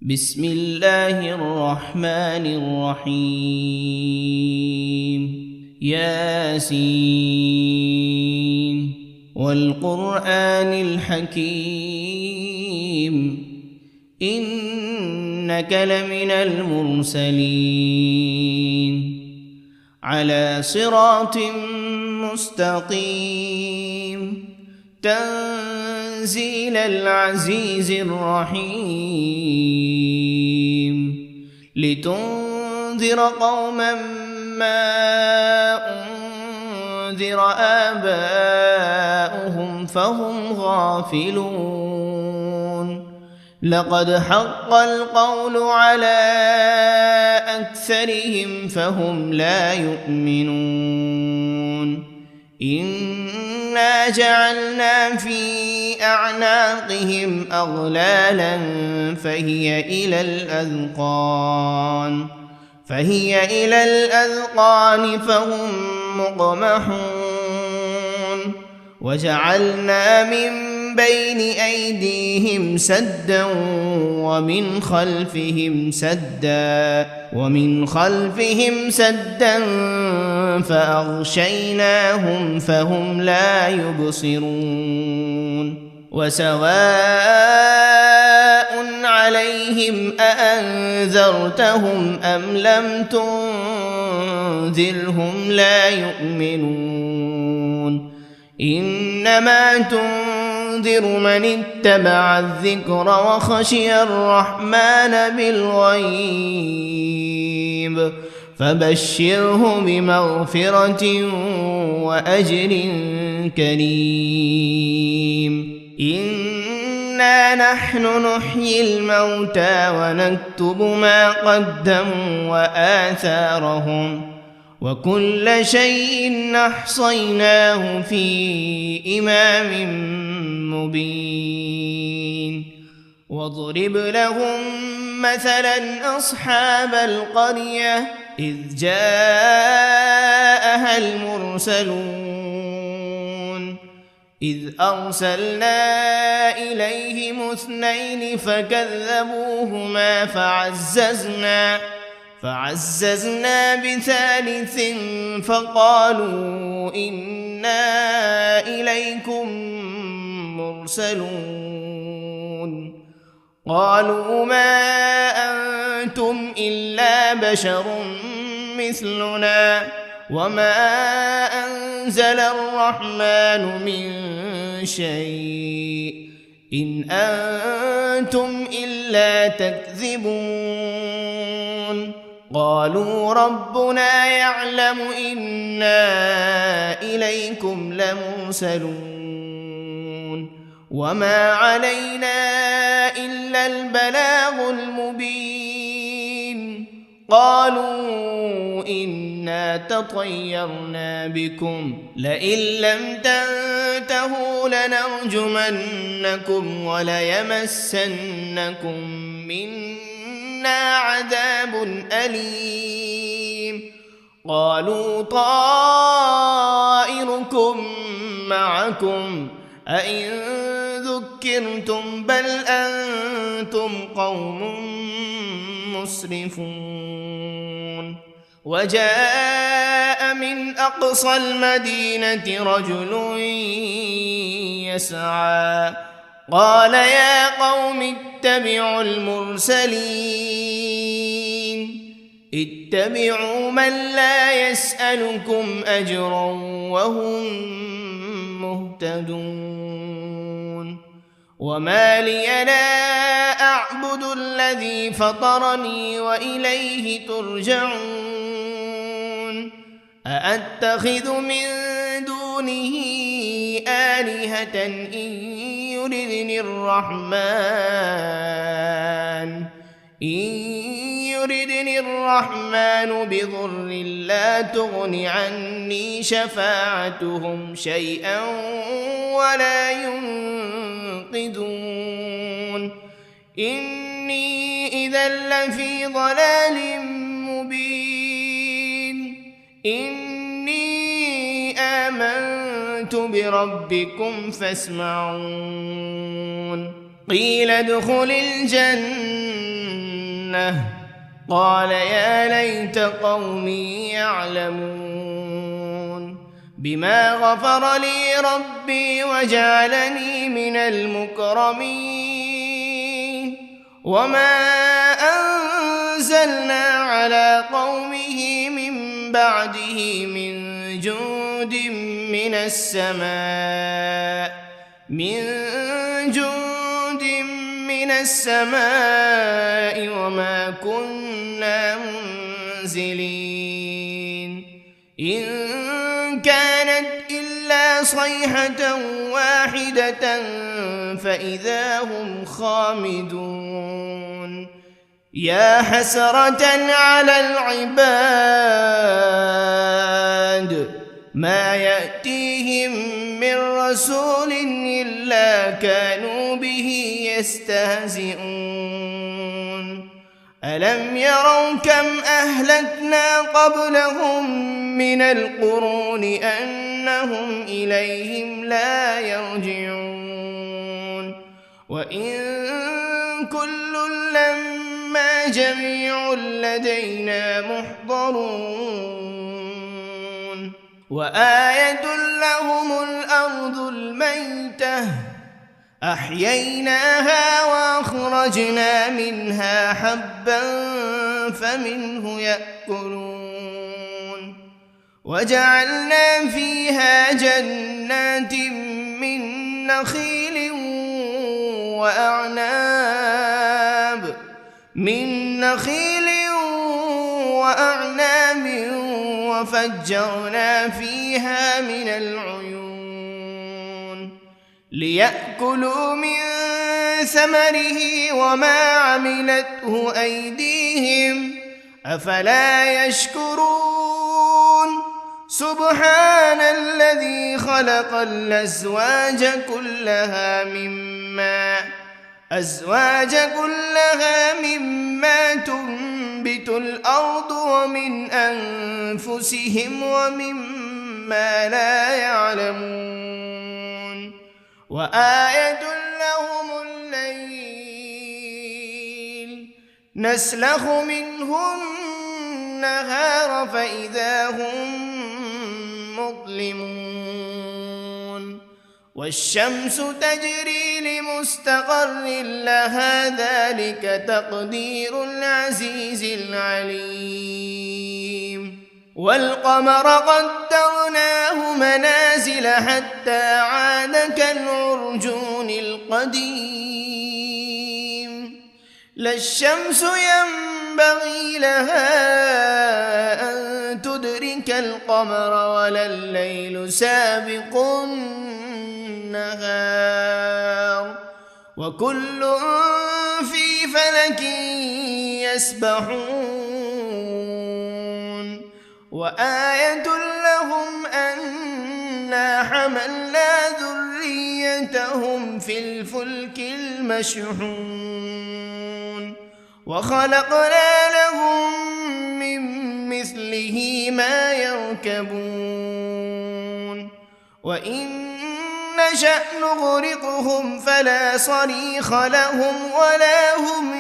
بسم الله الرحمن الرحيم ياسين والقرآن الحكيم إنك لمن المرسلين على صراط مستقيم تنزيل العزيز الرحيم لتنذر قوما ما أنذر آباؤهم فهم غافلون لقد حق القول على أكثرهم فهم لا يؤمنون إنا جعلنا في أعناقهم أغلالا فهي إلى الأذقان فهم مقمحون وجعلنا من بين أيديهم سدا ومن خلفهم سدا فأغشيناهم فهم لا يبصرون وسواء عليهم أأنذرتهم أم لم تنذرهم لا يؤمنون إنما تنذر من اتبع الذكر وخشي الرحمن بالغيب فبشره بمغفرة وأجر كريم إنا نحن نحيي الموتى ونكتب ما قدموا وآثارهم وكل شيء أحصيناه في إمام مبين واضرب لهم مثلا أصحاب القرية إذ جاءها المرسلون إذ أرسلنا إليهم 2 فكذبوهما فعززنا بثالث فقالوا إنا إليكم مرسلون قالوا ما أنتم إلا بشر مثلنا وما أنزل الرحمن من شيء إن أنتم إلا تكذبون قالوا ربنا يعلم إنا إليكم لمرسلون وما علينا إلا البلاغ المبين قالوا إنا تطيرنا بكم لئن لم تنتهوا لنرجمنكم وليمسنكم منا عذاب أليم قالوا طائركم معكم أئن ذكرتم بل أنتم قوم مسرفون وجاء من أقصى المدينة رجل يسعى قال يا قوم اتبعوا المرسلين اتبعوا من لا يسألكم أجرا وهم مهتدون وما لي لا أعبد الذي فطرني وإليه ترجعون أأتخذ من دونه آلهة إن يردني الرحمن بضر لا تغن عني شفاعتهم شيئا ولا ينقذون إني إذا لفي ضلال مبين إني آمنت بربكم فاسمعون قيل ادخل الجنة لأغوينه قال يا ليت قومي يعلمون بما غفر لي ربي وجعلني من المكرمين وما أنزلنا على قومه من بعده من جند من السماء وما كنا منزلين إن كانت إلا صيحة واحدة فإذا هم خامدون يا حسرة على العباد ما يأتيهم من رسول إلا كانوا به يستهزئون ألم يروا كم أهلكنا قبلهم من القرون أنهم إليهم لا يرجعون وإن كل لما جميع لدينا محضرون وآية لهم الأرض الميتة أحييناها وأخرجنا منها حبا فمنه يأكلون وجعلنا فيها جنات من نخيل وأعناب وفجرنا فيها من العيون ليأكلوا من ثمره وما عملته أيديهم أفلا يشكرون سبحان الذي خلق الأزواج كلها مما تنبت الأرض ومن أنفسهم ومما لا يعلمون وآية لهم الليل نسلخ منه النهار فإذا هم مظلمون والشمس تجري لمستقر لها ذلك تقدير العزيز العليم والقمر قدرناه منازل حتى عاد كالعرجون القديم لا الشمس ينبغي لها أن تدرك القمر ولا الليل سابق النهار وكل في فلك يسبحون وآية لهم أنا حملنا ذريتهم في الفلك المشحون وخلقنا لهم من مثله ما يركبون وإن نشأ نغرقهم فلا صريخ لهم ولا هم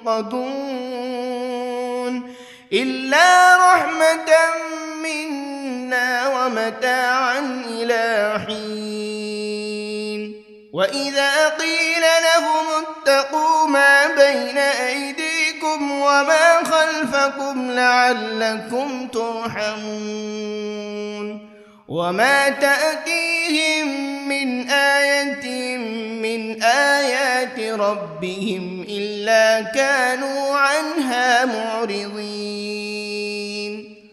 ينقذون إلا رحمة منا ومتاعا إلى حين وإذا قيل لهم اتقوا ما بين أيديكم وما خلفكم لعلكم ترحمون وما تأتيهم من آية من آيات ربهم إلا كانوا عنها معرضين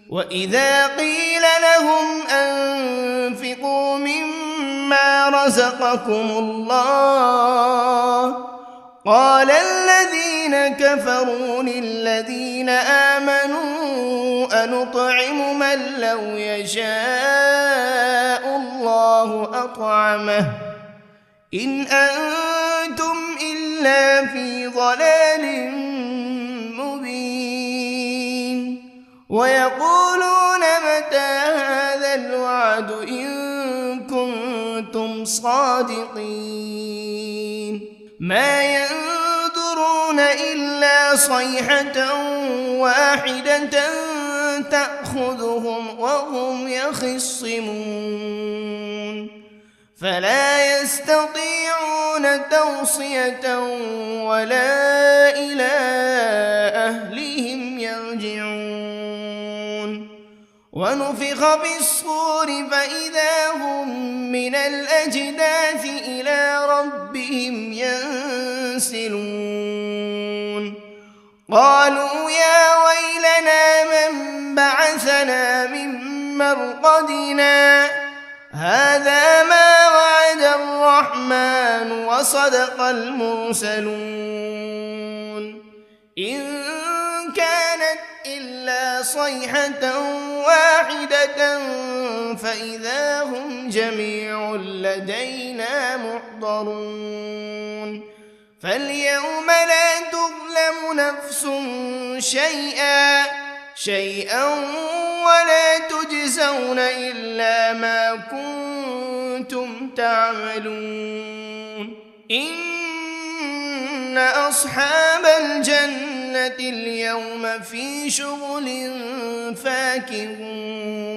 وإذا قيل لهم أنفقوا مما رزقكم الله قال الذين كفروا للذين آمنوا أنطعم من لو يشاء الله أطعمه إن أنتم إلا في ضلال مبين ويقولون متى هذا الوعد إن كنتم صادقين ما ينظرون إلا صيحة واحدة تأخذهم وهم يخصمون فلا يستطيعون توصية ولا إلى أهلهم يرجعون ونفخ في الصور فإذا هم من الأجداث إلى ربهم ينسلون قالوا يا ويلنا من بعثنا من مرقدنا هذا ما وعد الرحمن وصدق المرسلون إن كانت إلا صيحة واحدة فإذا هم جميع لدينا محضرون فاليوم لا تظلم نفس شيئا ولا تجزون إلا ما كنتم تعملون إن أصحاب الجنة اليوم في شغل فاكهون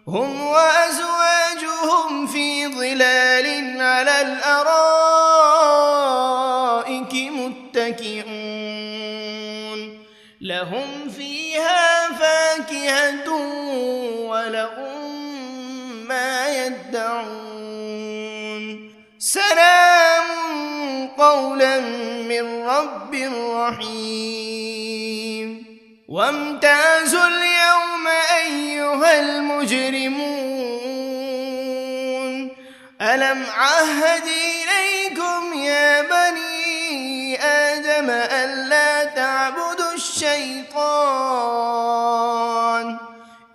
هم وأزواجهم في ظلال على الأرائك متكئون لهم فيها فاكهة ولهم ما يدعون سلام قولا من رب رحيم وامتازوا اليوم أيها المجرمون ألم عهد إليكم يا بني آدم ألا تعبدوا الشيطان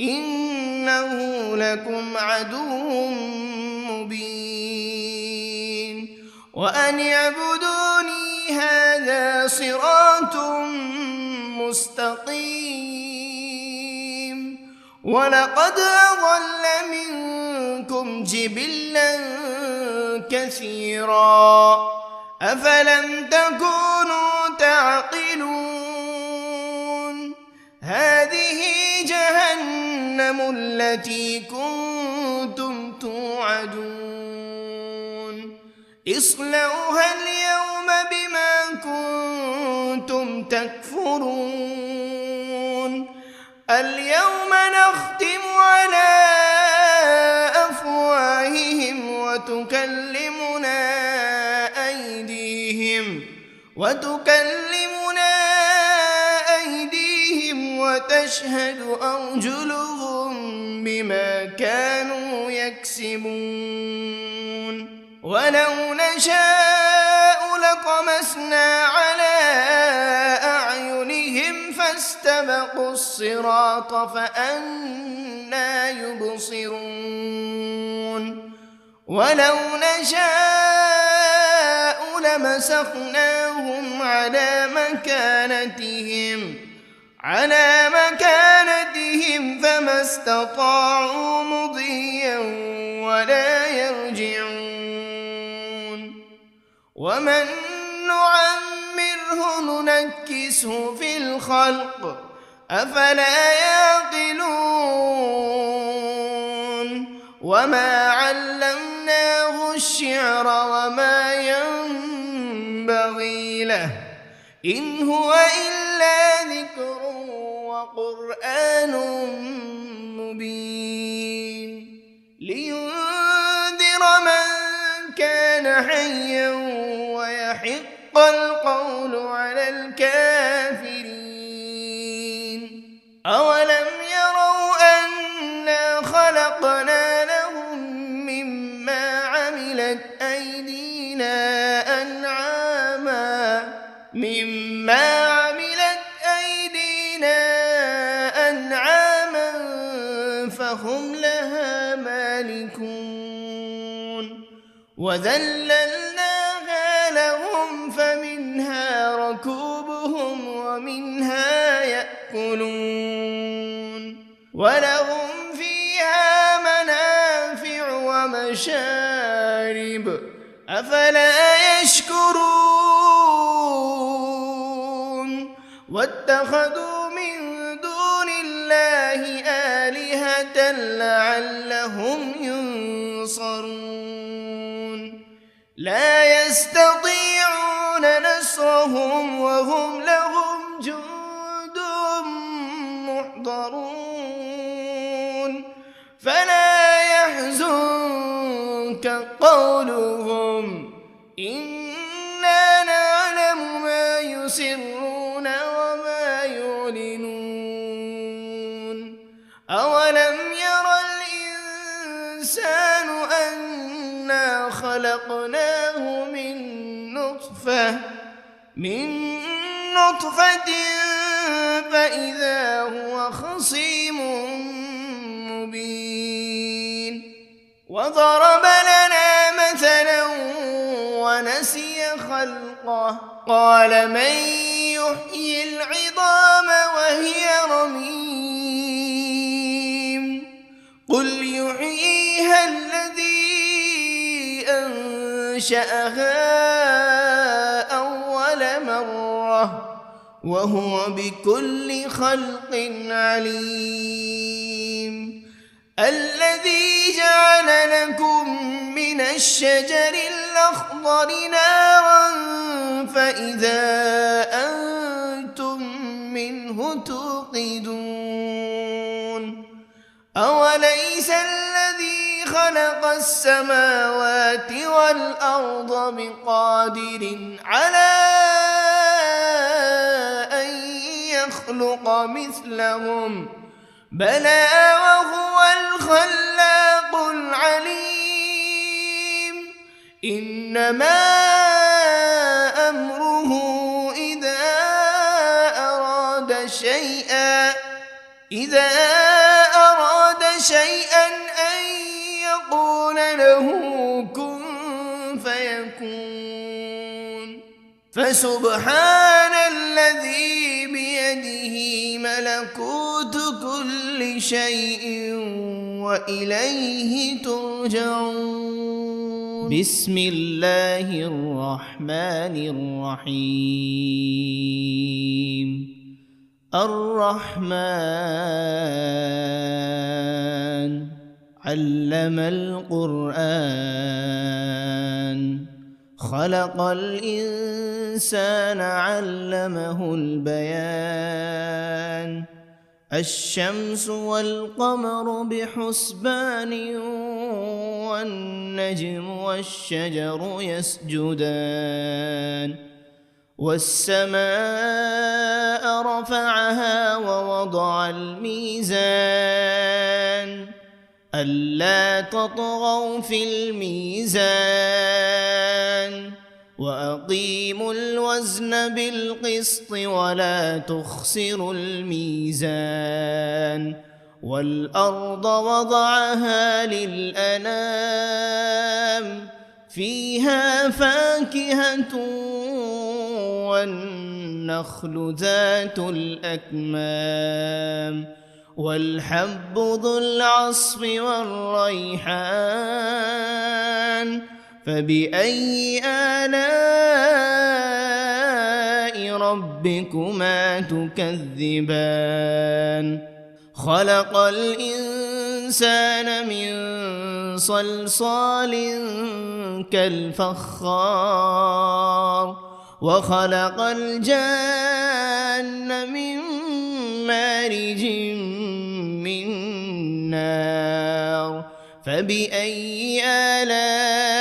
إنه لكم عدو مبين وأن اعبدوني هذا صراط مستقيم ولقد أضل منكم جبلا كثيرا أفلم تكونوا تعقلون هذه جهنم التي كنتم توعدون اصلوها اليوم بما كنتم تكفرون اليوم نختم على أفواههم وتكلمنا أيديهم وتشهد أرجلهم بما كانوا يكسبون ولو نشاء لطمسنا على أعينهم فاستبقوا الصراط فأنى يبصرون ولو نشاء لمسخناهم على مكانتهم فما استطاعوا مضيا ولا يرجعون ومن نعمره ننكسه في الخلق أفلا يعقلون وما علمناه الشعر وما ينبغي له إن هو إلا ذكر وقرآن مبين لينذر من كان حيا ويحق القول على الكافرين أولم يروا أنا خلقنا لهم مما عملت أيدينا أنعاما فهم لها مالكون وذللناها لهم فمنها ركوبهم ومنها يأكلون ولهم فيها منافع ومشارب أفلا يشكرون واتخذوا من دون الله آلهة لعلهم ينصرون لا يستطيعون نصرهم وهم لهم جند محضرون فلا يحزنك قولهم إنا نعلم ما يسرون وما يعلنون أولم ير الإنسان أنا خلقناه من نطفة فإذا هو خصيم مبين وضرب لنا مثلا ونسي خلقه قال من يحيي العظام وهي رميم قل يحييها الذي أنشأها أول مرة وهو بكل خلق عليم الذي جعل لكم من الشجر الأخضر نارا فإذا أنتم منه توقدون أوليس الذي خلق السماوات والأرض بقادر على أن يخلق مثلهم بلى وهو الخلاق العليم إنما أمره إذا أراد شيئا أن يقول له كن فيكون فسبحان الذي بيده ملكوت كل شيء وإليه ترجعون بسم الله الرحمن الرحيم الرحمن علم القرآن خلق الإنسان علمه البيان الشمس والقمر بحسبان والنجم والشجر يسجدان والسماء رفعها ووضع الميزان ألا تطغوا في الميزان وأقيموا الوزن بالقسط ولا تخسروا الميزان والأرض وضعها للأنام فيها فاكهة والنخل ذات الأكمام والحب ذو العصف والريحان فبأي آلاء ربكما تكذبان خلق الإنسان من صلصال كالفخار وخلق الجان من مارج من نار فبأي آلاء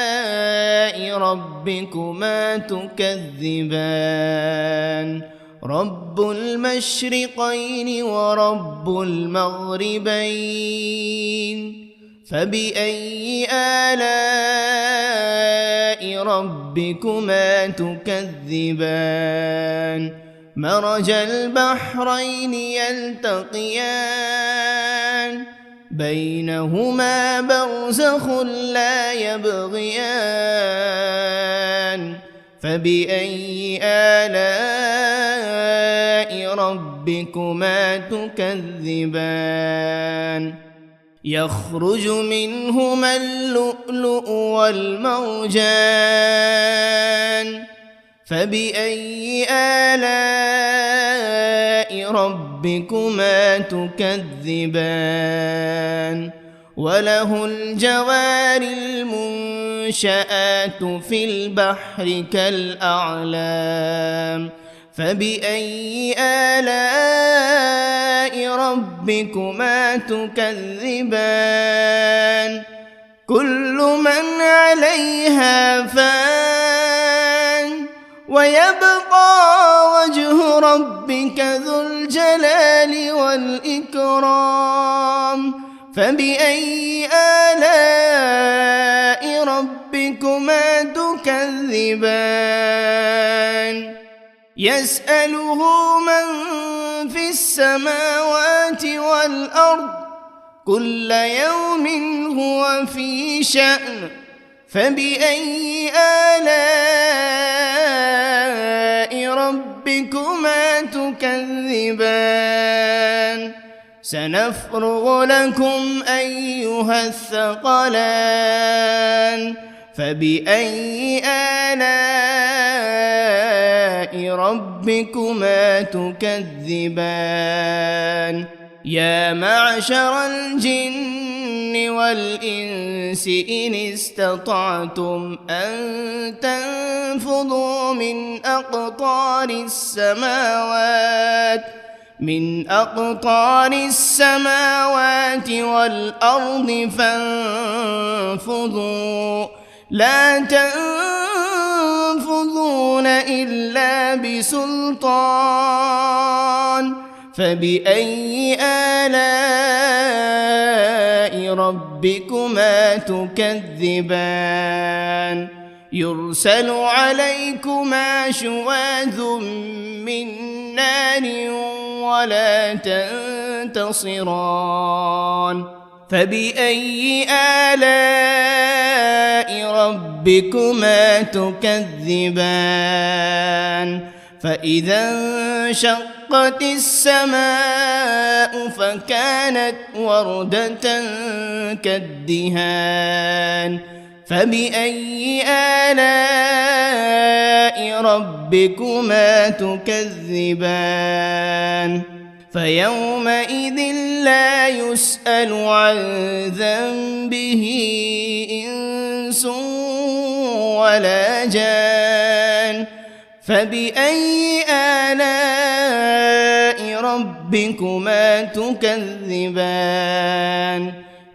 ربكما تكذبان رب المشرقين ورب المغربين فبأي آلاء ربكما تكذبان مرج البحرين يلتقيان بينهما برزخ لا يبغيان فبأي آلاء ربكما تكذبان يخرج منهما اللؤلؤ والمرجان فبأي آلاء ربكما تكذبان وله الجوار المنشآت في البحر كالأعلام فبأي آلاء ربكما تكذبان كل من عليها فان ويبقى وجه ربك ذو الجلال والإكرام فبأي آلاء ربكما تكذبان يسأله من في السماوات والأرض كل يوم هو في شأن فبأي آلاء ربكما تكذبان سنفرغ لكم أيها الثقلان فبأي آلاء ربكما تكذبان يا معشر الجن والإنس إن استطعتم أن تنفذوا من أقطار السماوات والأرض فانفذوا لا تنفذون إلا بسلطان فبأي آلاء ربكما تكذبان يرسل عليكما شواذ من نار ولا تنتصران فبأي آلاء ربكما تكذبان فإذا انشقت السماء فكانت وردة كالدهان فبأي آلاء ربكما تكذبان فيومئذ لا يسأل عن ذنبه إنس ولا جان فبأي آلاء ربكما تكذبان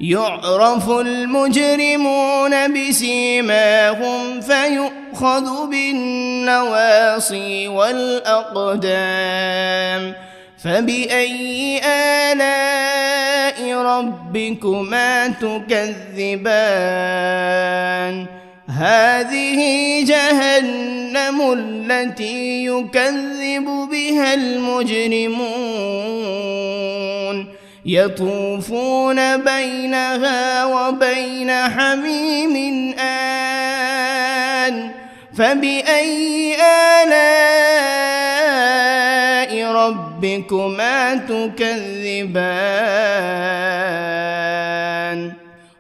يعرف المجرمون بسيماهم فيؤخذ بالنواصي والأقدام فبأي آلاء ربكما تكذبان هذه جهنم التي يكذب بها المجرمون يطوفون بينها وبين حميم آن فبأي آلاء ربكما تكذبان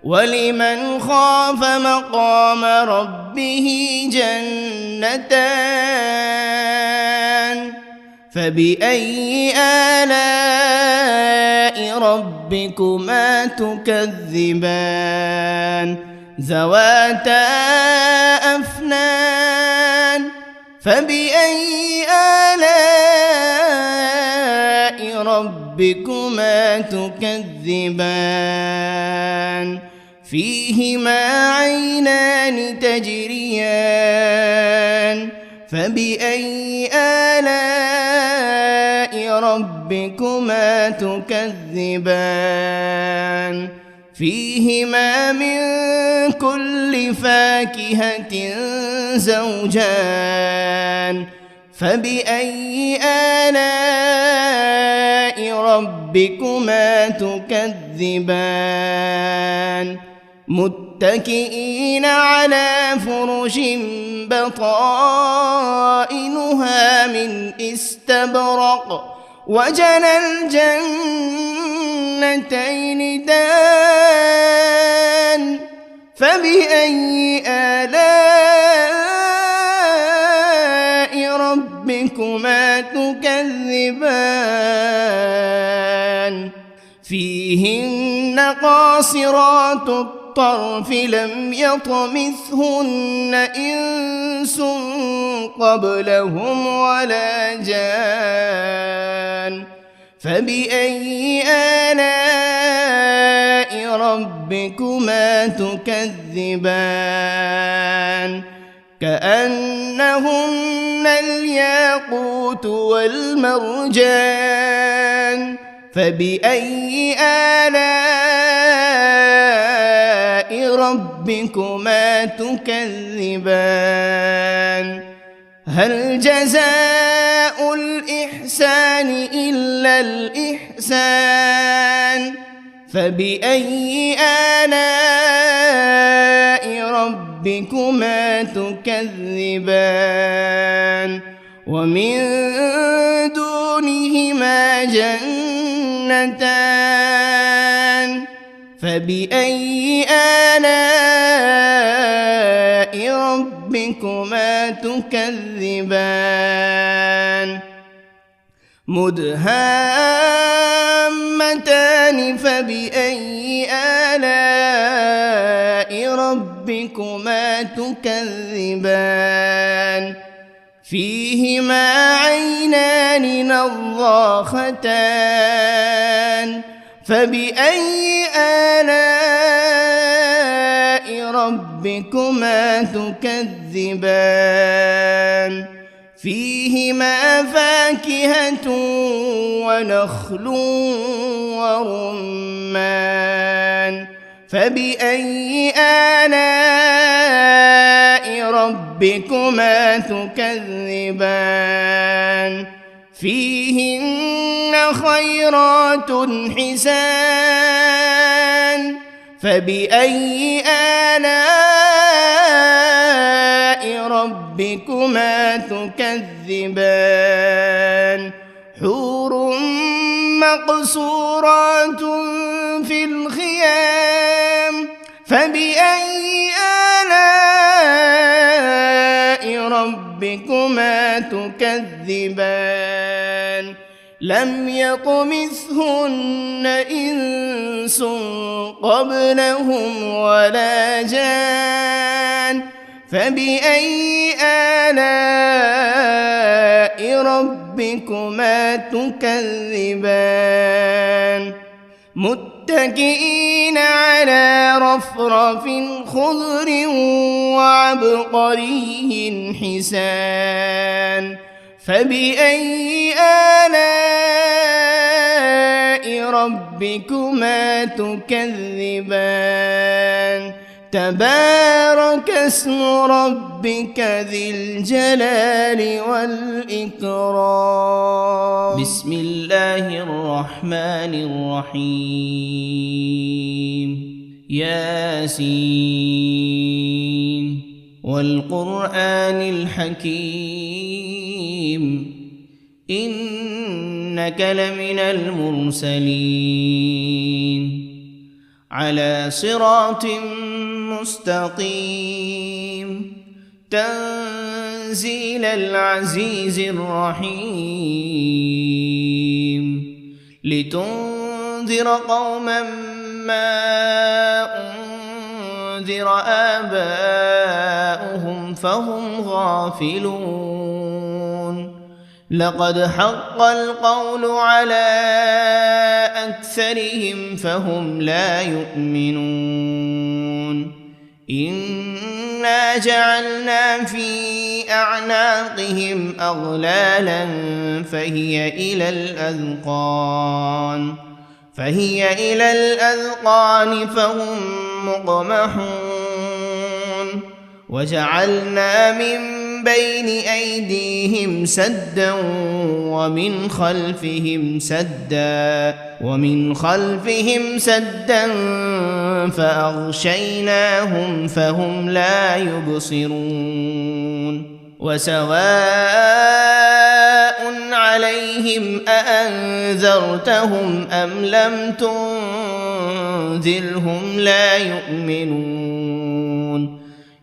ولمن خاف مقام ربه جنتان فبأي آلاء ربكما تكذبان ذواتا أفنان فبأي آلاء ربكما تكذبان فيهما عينان تجريان فبأي آلاء ربكما تكذبان فيهما من كل فاكهة زوجان فبأي آلاء ربكما تكذبان متكئين على فرش بطائنها من استبرق وجنى الجنتين دان فبأي آلاء ربكما تكذبان فيهن قاصرات الطرف لم يطمثهن إنس قبلهم ولا جان فبأي آلاء ربكما تكذبان كأنهن الياقوت والمرجان فبأي آلاء ربكما تكذبان هل جزاء الإحسان إلا الإحسان فبأي آلاء ربكما تكذبان ومن دونهما جنتان فبأي آلاء ربكما تكذبان مدهامتان فبأي آلاء ربكما تكذبان فيهما عينان نضاختان فبأي آلاء ربكما تكذبان فيهما فاكهة ونخل ورمان فبأي آلاء ربكما تكذبان فيهن خيرات حسان فبأي آلاء ربكما تكذبان حور مقصورات في الخيام فبأي آلاء ربكما تكذبان لم يطمثهن إنس قبلهم ولا جان فبأي آلاء ربكما تكذبان متكئين على رفرف خضر وعبقري حسان فبأي آلاء ربكما تكذبان تبارك اسم ربك ذي الجلال والإكرام بسم الله الرحمن الرحيم ياسين والقرآن الحكيم إنك لمن المرسلين على صراط مستقيم تنزيل العزيز الرحيم لتنذر قوما ما أنذر آباؤهم فهم غافلون لقد حق القول على أكثرهم فهم لا يؤمنون إنا جعلنا في أعناقهم أغلالا فهي إلى الأذقان فهم مقمحون وجعلنا من بين أيديهم سدا ومن خلفهم سدا فأغشيناهم فهم لا يبصرون وسواء عليهم أأنذرتهم أم لم تنذرهم لا يؤمنون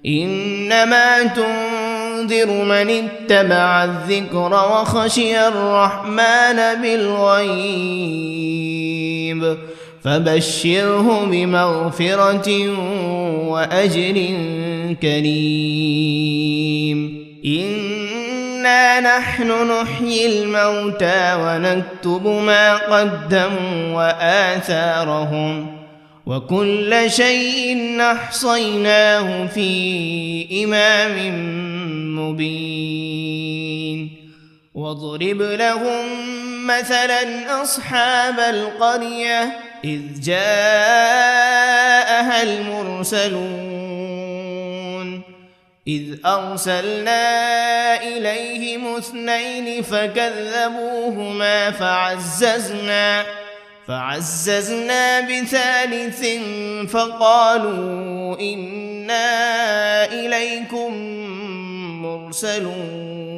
إنما تنذر تنذر من اتبع الذكر وخشي الرحمن بالغيب فبشره بمغفرة وأجر كريم إنا نحن نحيي الموتى ونكتب ما قدموا وآثارهم وكل شيء أحصيناه في إمام مبين واضرب لهم مثلا أصحاب القرية إذ جاءها المرسلون إذ أرسلنا إليهم 2 فكذبوهما فعززنا ب3 فقالوا إنا إليكم مرسلون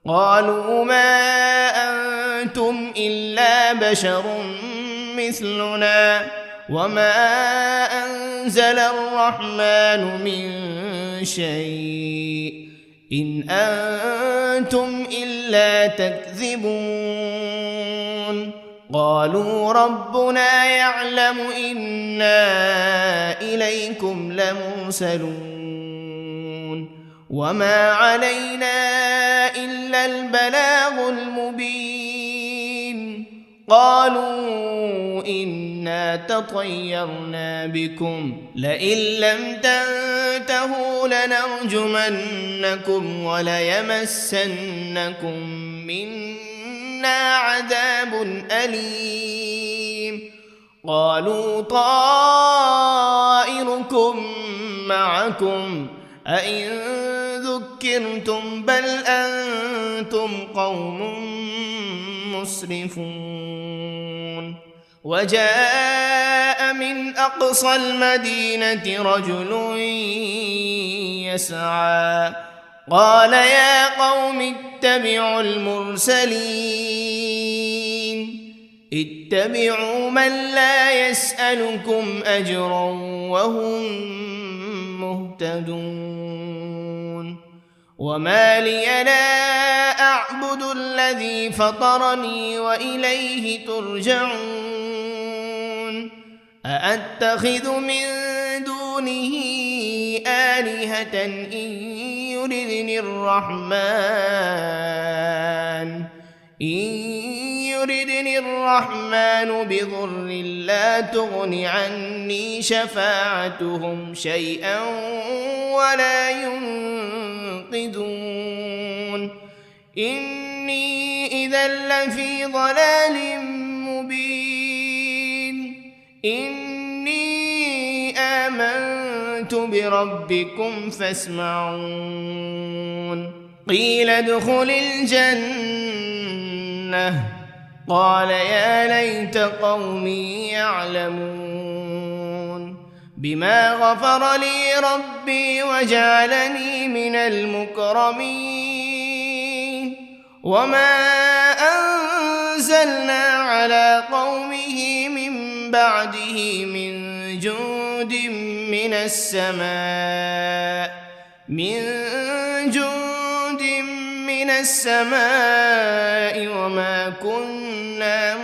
قالوا ما أنتم إلا بشر مثلنا وما أنزل الرحمن من شيء إن أنتم إلا تكذبون قالوا ربنا يعلم إنا إليكم لمرسلون وما علينا إلا البلاغ المبين قالوا إنا تطيرنا بكم لئن لم تنتهوا لنرجمنكم وليمسنكم منا عذاب أليم قالوا طائركم معكم أئن ذكرتم بل أنتم قوم مسرفون وجاء من أقصى المدينة رجل يسعى قال يا قوم اتبعوا المرسلين اتبعوا من لا يسألكم أجرا وهم مهتدون وما لي لا أعبد الذي فطرني وإليه ترجعون أأتخذ من دونه آلهة إن يردني الرحمن بضر لا تغن عني شفاعتهم شيئا ولا ينقذون إني إذا لفي ضلال مبين إني آمنت بربكم فاسمعون قيل ادخل الجنة قال يا ليت قومي يعلمون بما غفر لي ربي وجعلني من المكرمين وما أنزلنا على قومه من بعده من جند من السماء وما كنا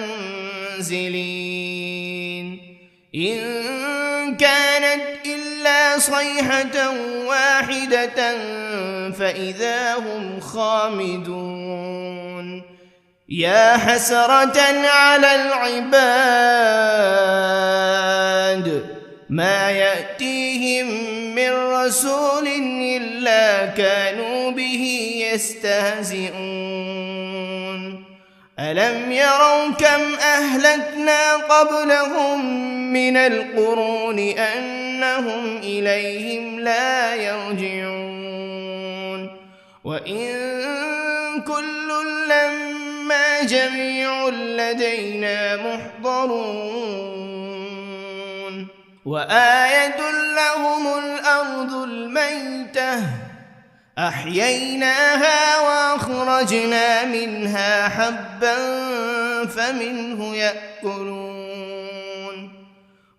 منزلين إن كانت إلا صيحة واحدة فإذا هم خامدون يا حسرة على العباد ما يأتيهم من رسول إلا كانوا به يستهزئون ألم يروا كم أهلكنا قبلهم من القرون أنهم إليهم لا يرجعون وإن كل لما جميع لدينا محضرون وآية لهم الأرض الميتة أحييناها وأخرجنا منها حبا فمنه يأكلون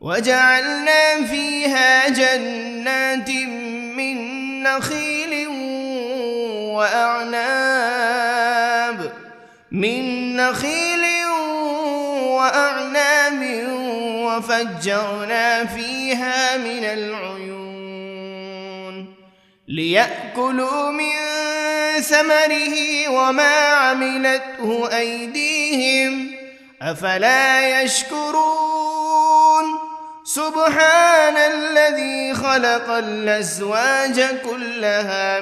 وجعلنا فيها جنات من نخيل وأعناب من نخيل وأعناب وفجرنا فيها من العيون ليأكلوا من ثمره وما عملته أيديهم أفلا يشكرون سبحان الذي خلق الأزواج كلها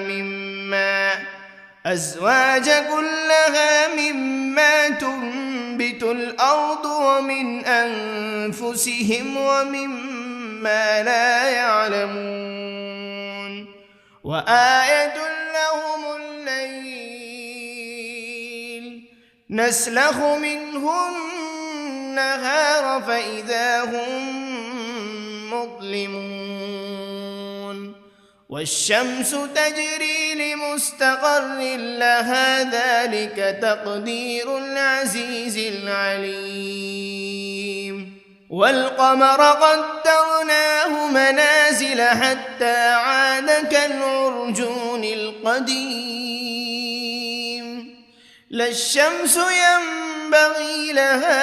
مما تنبت الأرض ومن أنفسهم ومما لا يعلمون وآية لهم الليل نسلخ منه النهار فإذا هم مظلمون والشمس تجري لمستقر لها ذلك تقدير العزيز العليم والقمر قدرناه منازل حتى عاد كالعرجون القديم لا الشمس ينبغي لها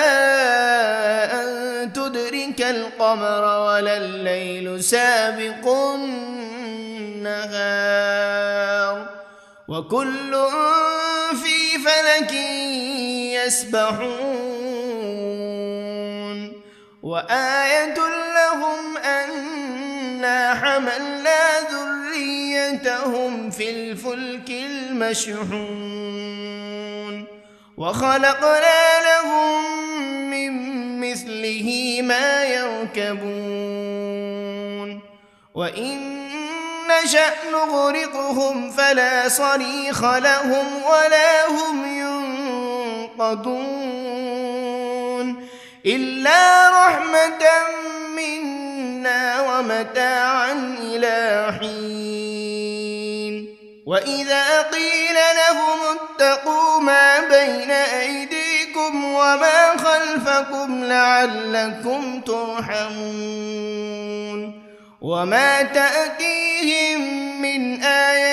أن تدرك القمر ولا الليل سابق النهار وكل في فلك يسبحون وآية لهم أنا حملنا ذريتهم في الفلك المشحون وخلقنا لهم من مثله ما يركبون وإن نشأ نغرقهم فلا صريخ لهم ولا هم ينقذون إلا رحمة منا ومتاعا إلى حين وإذا قيل لهم اتقوا ما بين أيديكم وما خلفكم لعلكم ترحمون وما تأتيهم من آية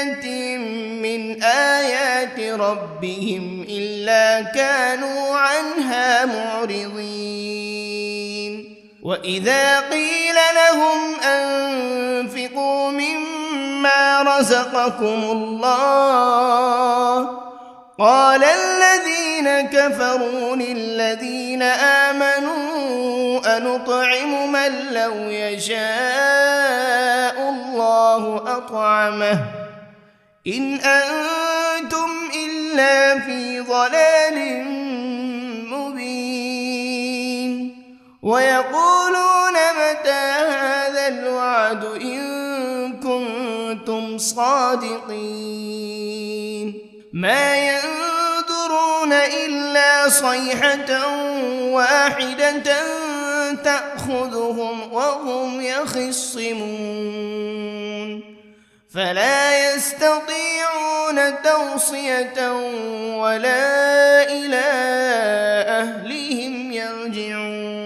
من آيات ربهم إلا كانوا عنها معرضين وإذا قيل لهم أنفقوا مما رزقكم الله قال الذين كفروا للذين آمنوا أنطعم من لو يشاء الله أطعمه إن أنتم إلا في ضلال مبين ويقولون متى هذا الوعد إن كنتم صادقين ما ينظرون إلا صيحة واحدة تأخذهم وهم يخصمون فلا يستطيعون توصية ولا إلى أهلهم يرجعون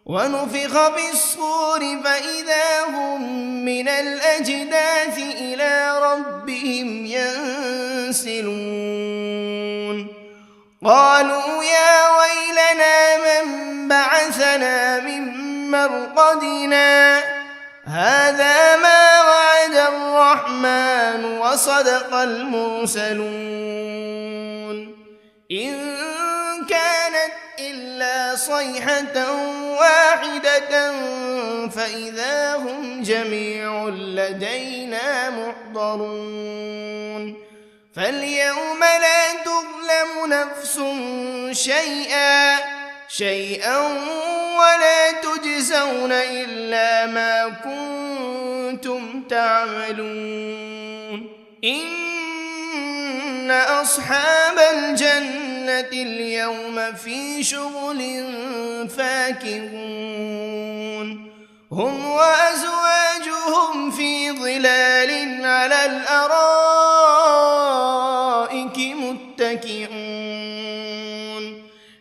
ونفخ بالصور فإذا هم من الأجداث إلى ربهم ينسلون قالوا يا ويلنا من بعثنا من مرقدنا هذا ما وعد الرحمن وصدق المرسلون إن كانت إلا صيحة واحدة فإذا هم جميع لدينا محضرون فاليوم لا تظلم نفس شيئا ولا تجزون إلا ما كنتم تعملون إن أصحاب الجنة اليوم في شغل فاكهون هم وأزواجهم في ظلال على الأرائك متكئون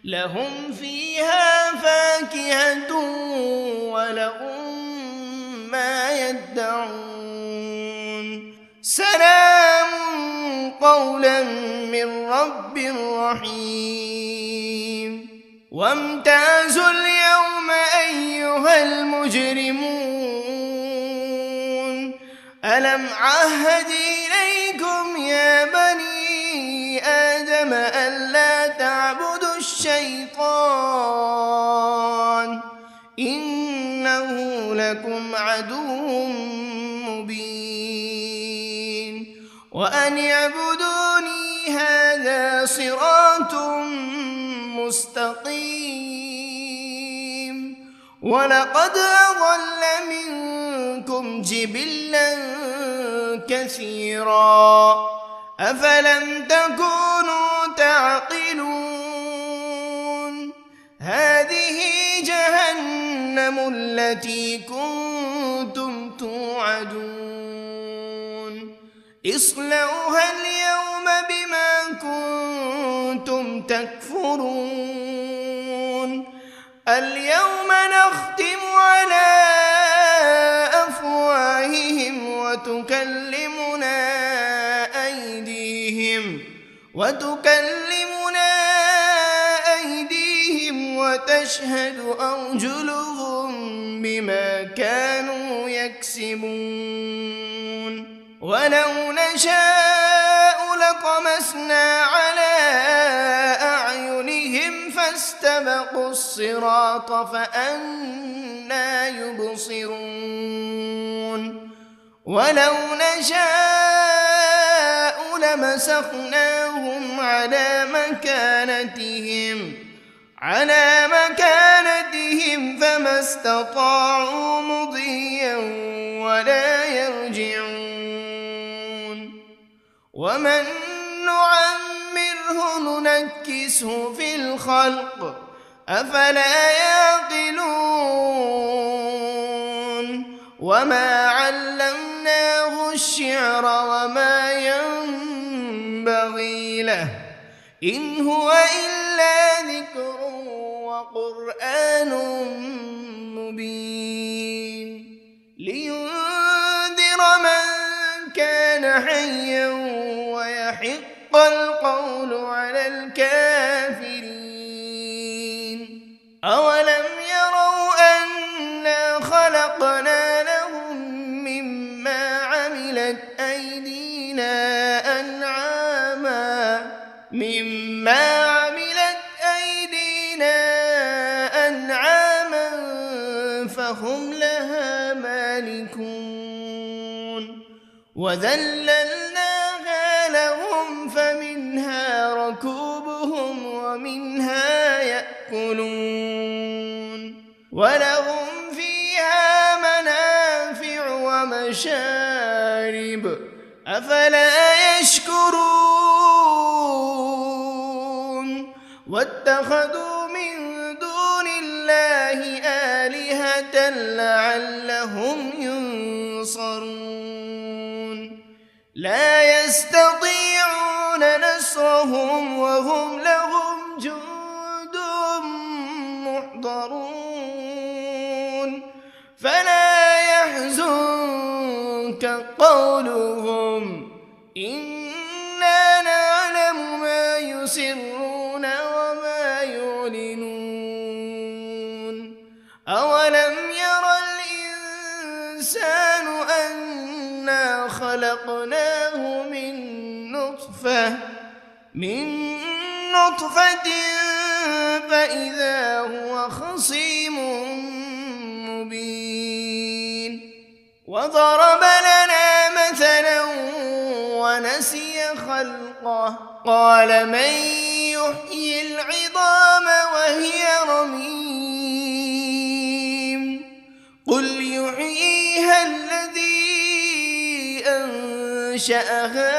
لهم فيها فاكهة ولهم ما يدعون سلام قولا من رب رحيم وامتازوا اليوم أيها المجرمون ألم عهد إليكم يا بني آدم ألا تعبدوا الشيطان إنه لكم عدو مبين وأن اعبدوني هذا صراط مستقيم ولقد أضل منكم جبلا كثيرا أفلم تكونوا تعقلون هذه جهنم التي كنتم توعدون اصلوها اليوم بما كنتم تكفرون اليوم نختم على أفواههم وتكلمنا أيديهم وتشهد أرجلهم بما كانوا يكسبون ولو نشاء لطمسنا على أعينهم فاستبقوا الصراط فأنى يبصرون ولو نشاء لمسخناهم على مكانتهم فما استطاعوا مضيا ولا يرجعون ومن نعمره ننكسه في الخلق أفلا يعقلون وما علمناه الشعر وما ينبغي له إن هو إلا ذكر وقرآن مبين لينذر من كان حيا ويحق القول على الكافرين أولم يروا أنا خلقنا لهم مما عملت أيدينا أنعاما فهم لها مالكون وذللناها لهم فمنها ركوبهم ومنها يأكلون ولهم فيها منافع ومشارب أفلا يشكرون واتخذوا من دون الله آلهة لعلهم ينصرون لا يستطيعون نصرهم وهم لهم جند محضرون فلا يحزنك قولهم إنا نعلم ما يسرون وما يعلنون أولم ير الإنسان أنا خلقناه من نطفة فإذا هو خصيم مبين وضرب لنا مثلا ونسي خلقه قال من يحيي العظام وهي رميم قل يحييها الذي أنشأها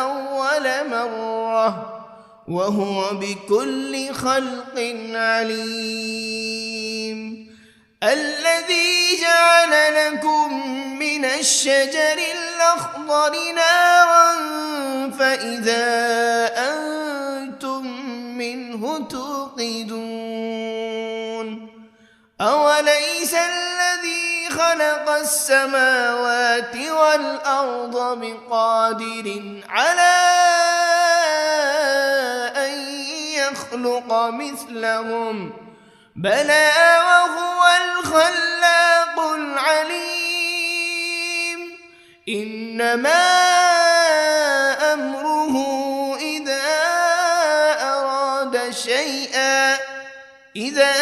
أول مرة وهو بكل خلق عليم الذي جعل لكم من الشجر الأخضر نارا فإذا أنتم منه توقدون أوليس الذي خلق السماوات والأرض بقادر على أن يخلق مثلهم بلى وهو الخلاق العليم إنما أمره إذا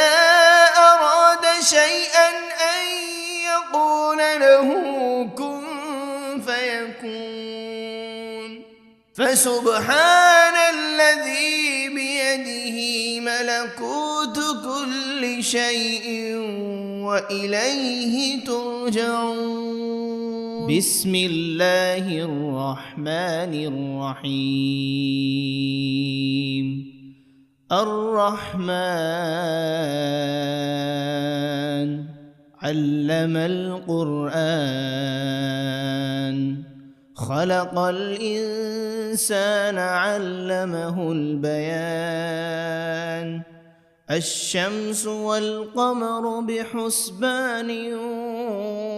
أراد شيئا أن يقول له كن فيكون فسبحان الذي بيده ملكوت كل شيء وإليه ترجعون بسم الله الرحمن الرحيم الرحمن علم القرآن خلق الإنسان علمه البيان الشمس والقمر بحسبان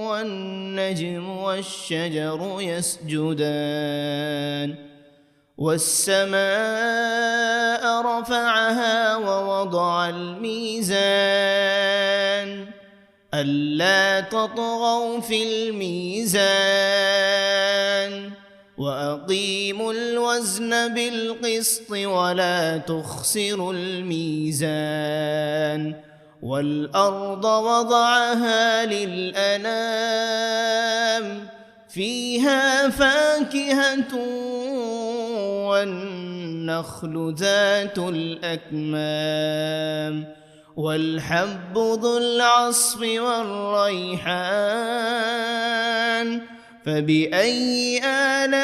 والنجم والشجر يسجدان والسماء رفعها ووضع الميزان ألا تطغوا في الميزان وأقيموا الوزن بالقسط ولا تخسروا الميزان والأرض وضعها للأنام فيها فاكهة والنخل ذات الأكمام والحب ذو العصف والريحان فبأي آلاء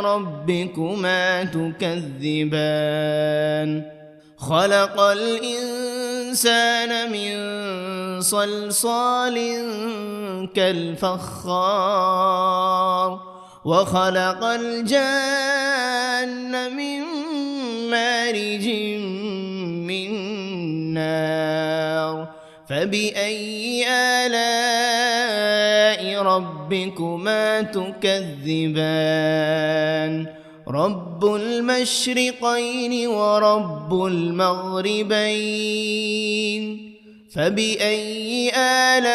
ربكما تكذبان خلق الإنسان من صلصال كالفخار وخلق الجان من مارج من نار فبأي آلاء ربكما تكذبان رب المشرقين ورب المغربين فبأي آلاء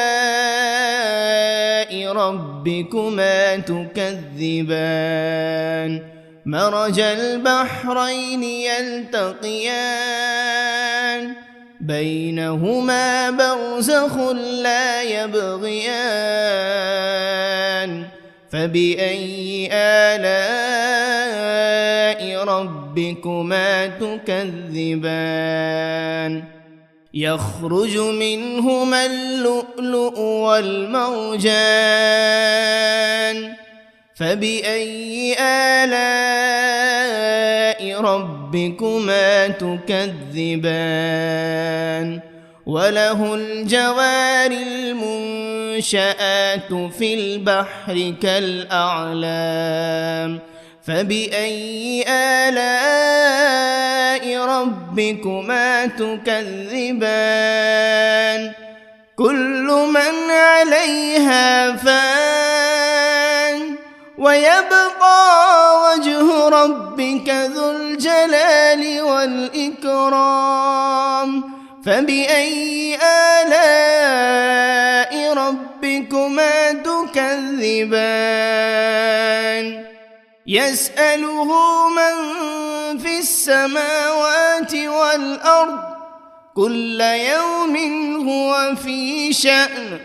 ربكما تكذبان مرج البحرين يلتقيان بينهما برزخ لا يبغيان فبأي آلاء ربكما تكذبان يخرج منهما اللؤلؤ والمرجان فبأي آلاء ربكما تكذبان وله الجوار المنشآت في البحر كالأعلام فبأي آلاء ربكما تكذبان كل من عليها فان ويبقى وجه ربك ذو الجلال والإكرام فبأي آلاء ربكما تكذبان يسأله من في السماوات والأرض كل يوم هو في شأن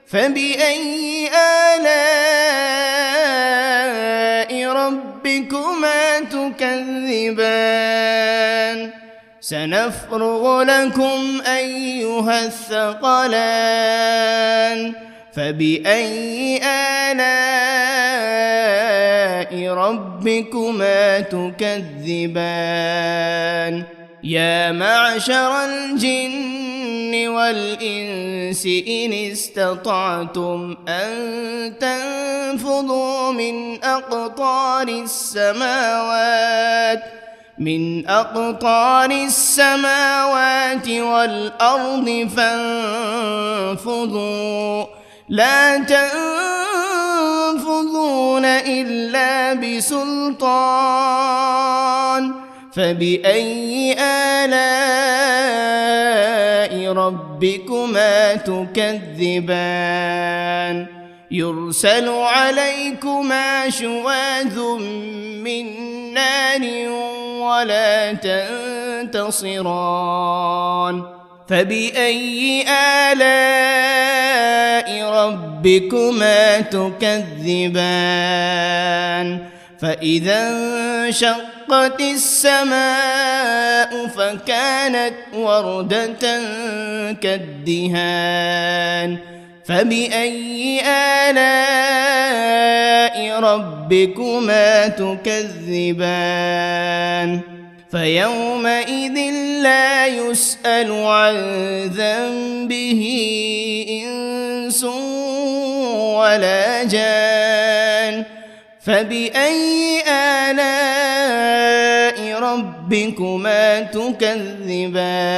فبأي آلاء ربكما تكذبان سنفرغ لكم أيها الثقلان فبأي آلاء ربكما تكذبان يا معشر الجن والإنس إن استطعتم أن تنفذوا من أقطار السماوات من أقطار السماوات والأرض فانفضوا لا تنفذون إلا بسلطان فبأي آلاء ربكما تكذبان يرسل عليكما شواذ من نار ولا تنتصران فبأي آلاء ربكما تكذبان فإذا انشقت السماء فكانت وردة كالدهان فبأي آلاء ربكما تكذبان فيومئذ لا يسأل عن ذنبه إنس ولا جان فبأي آلاء ربكما تكذبان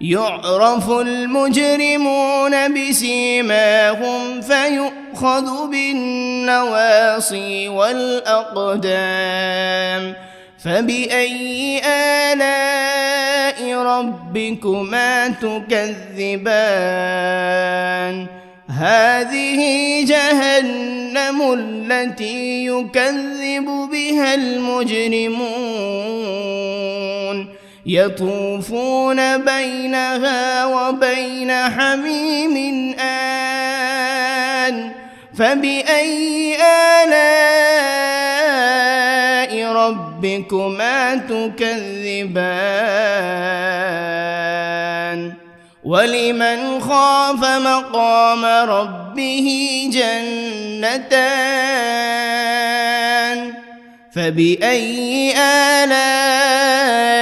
يعرف المجرمون بسيماهم فيؤخذ بالنواصي والأقدام فبأي آلاء ربكما تكذبان هذه جهنم التي يكذب بها المجرمون يطوفون بينها وبين حميم آن فبأي آلاء ربكما تكذبان ولمن خاف مقام ربه جنتان فبأي آلاء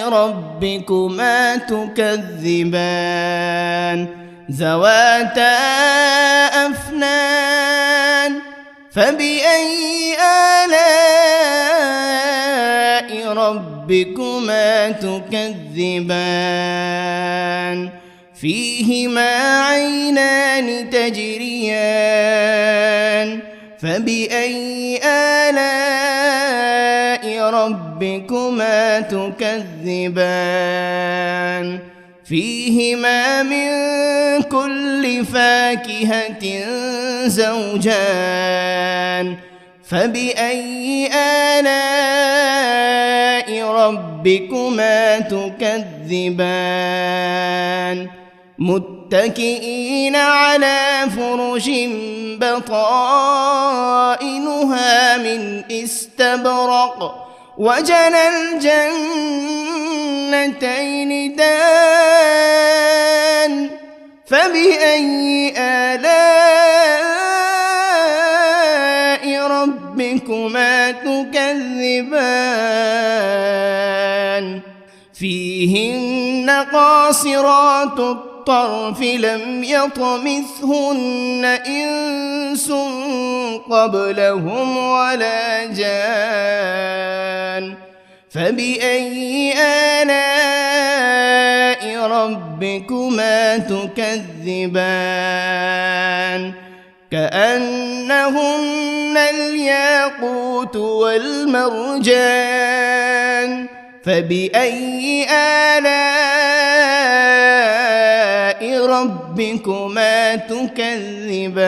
ربكما تكذبان ذواتا أفنان فبأي آلاء ربكما تكذبان فيهما عينان تجريان فبأي آلاء ربكما تكذبان فيهما من كل فاكهة زوجان فبأي آلاء ربكما تكذبان متكئين على فرش بطائنها من استبرق وجنى الجنتين دان فبأي آلاء ربكما تكذبان فيهن قاصرات الطرف لم يطمثهن إنس قبلهم ولا جان فبأي آلاء ربكما تكذبان كأنهن الياقوت والمرجان فبأي آلاء ربكما تكذبان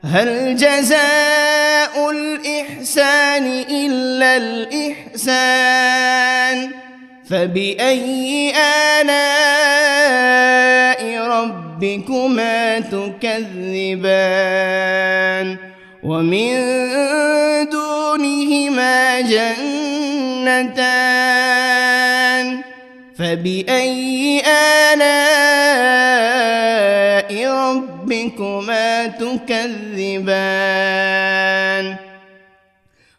هل جزاء الإحسان إلا الإحسان فبأي آلاء ربكما تكذبان ومن دونهما جنتان فبأي آلاء ربكما تكذبان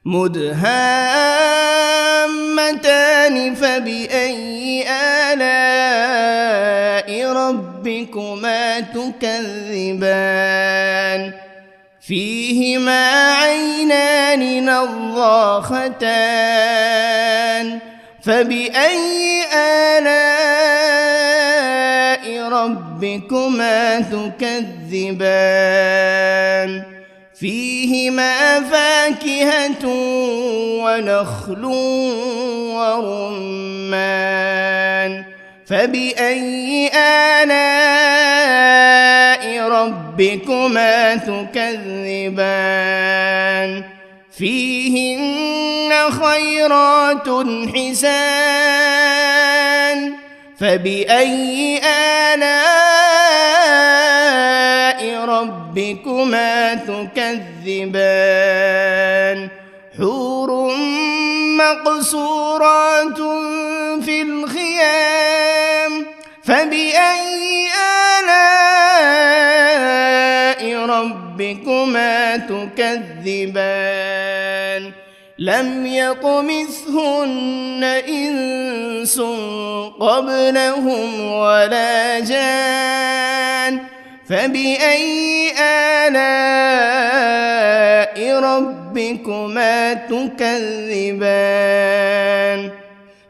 مدهامتان فبأي آلاء ربكما تكذبان فيهما عينان نضاختان فبأي آلاء ربكما تكذبان فيهما فاكهة ونخل ورمان فبأي آلاء ربكما تكذبان فيهن خيرات حسان فبأي آلاء ربكما تكذبان حور مقصورات في الخيام فبأي آلاء ربكما تكذبان لم يطمثهن إنس قبلهم ولا جان فبأي آلاء ربكما تكذبان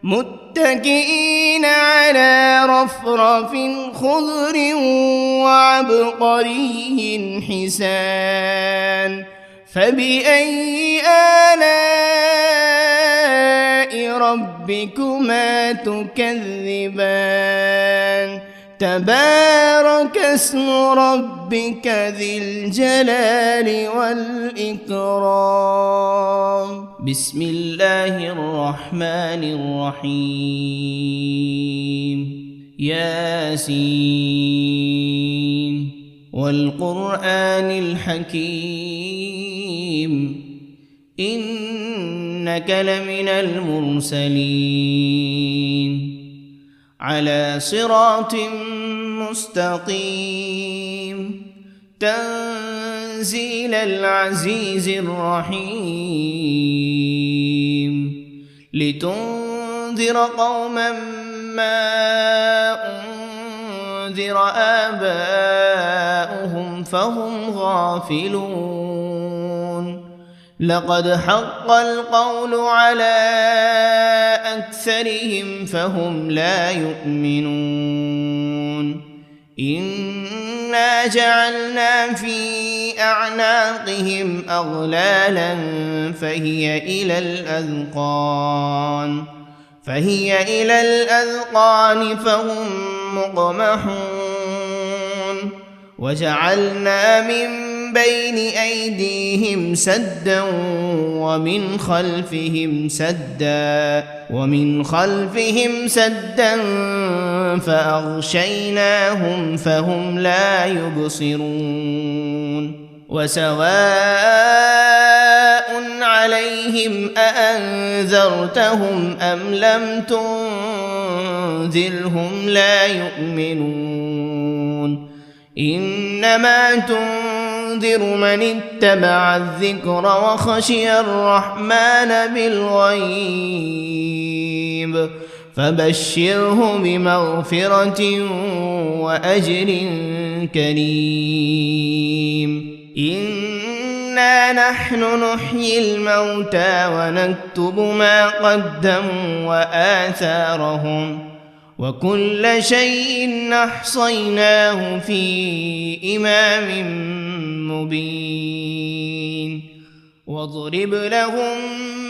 متكئين على رفرف خضر وعبقري حسان فبأي آلاء ربكما تكذبان تبارك اسم ربك ذي الجلال والإكرام بسم الله الرحمن الرحيم ياسين والقرآن الحكيم إنك لمن المرسلين على صراط مستقيم تنزيل العزيز الرحيم لتنذر قوما ما أنذر آباؤهم فهم غافلون لقد حق القول على أكثرهم فهم لا يؤمنون إنا جعلنا في أعناقهم أغلالا فهي إلى الأذقان فهم مقمحون وجعلنا من بين أيديهم سدا ومن خلفهم سدا فأغشيناهم فهم لا يبصرون وسواء عليهم أأنذرتهم أم لم تنذرهم لا يؤمنون إنما تنذر من اتبع الذكر وخشي الرحمن بالغيب فبشره بمغفرة وأجر كريم إنا نحن نحيي الموتى ونكتب ما قدموا وآثارهم وكل شيء أحصيناه في إمام مبين واضرب لهم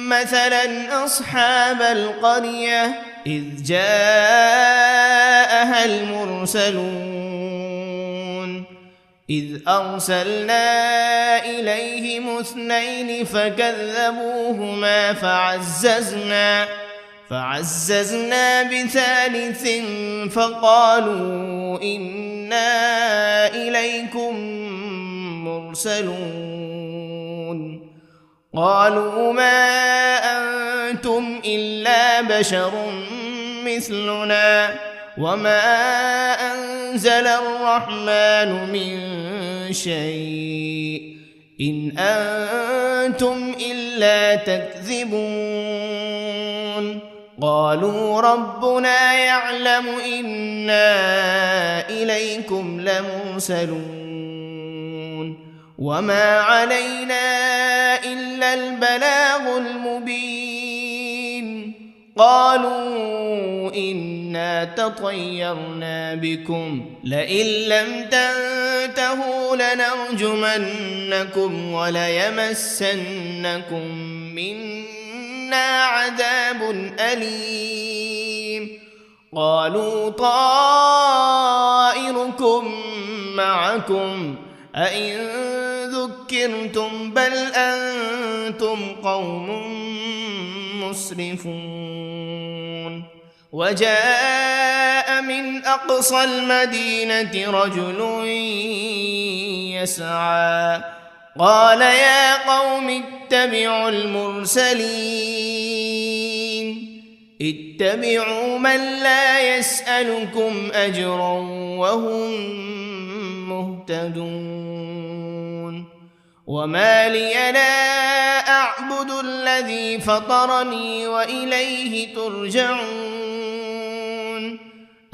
مثلا أصحاب القرية إذ جاءها المرسلون إذ أرسلنا إليهم 2 فكذبوهما فعززنا ب3 فقالوا إنا إليكم مرسلون قالوا ما أنتم إلا بشر مثلنا وما أنزل الرحمن من شيء إن أنتم إلا تكذبون قالوا ربنا يعلم إنا إليكم لمرسلون وما علينا إلا البلاغ المبين قالوا إنا تطيرنا بكم لئن لم تنتهوا لنرجمنكم وليمسنكم منا عذاب أليم قالوا طائركم معكم أئن ذكرتم بل أنتم قوم مسرفون وجاء من أقصى المدينة رجل يسعى قال يا قوم اتبعوا المرسلين اتبعوا من لا يسألكم أجرا وهم مهتدون وما لي لا أعبد الذي فطرني وإليه ترجعون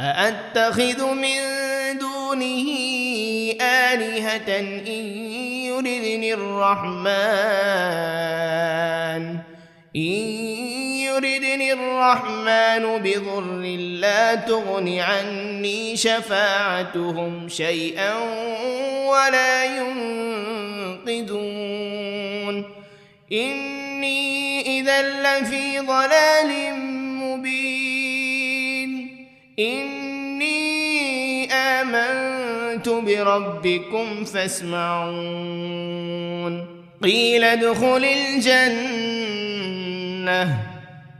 أأتخذ من دونه آلهة إن يردني الرحمن بضر لا تغن عني شفاعتهم شيئا ولا ينقذون إني إذا لفي ضلال مبين إني آمنت بربكم فاسمعون قيل ادخل الجنة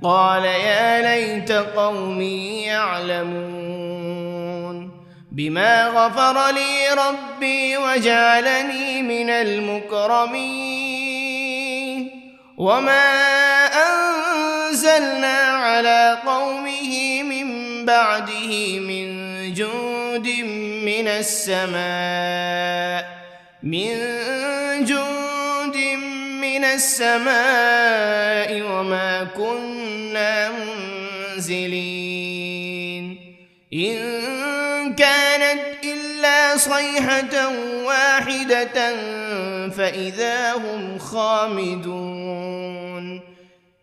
قال يا ليت قومي يعلمون بما غفر لي ربي وجعلني من المكرمين وما أنزلنا على قومه من بعده من جند من السماء وما كنا منزلين إن كانت إلا صيحة واحدة فإذا هم خامدون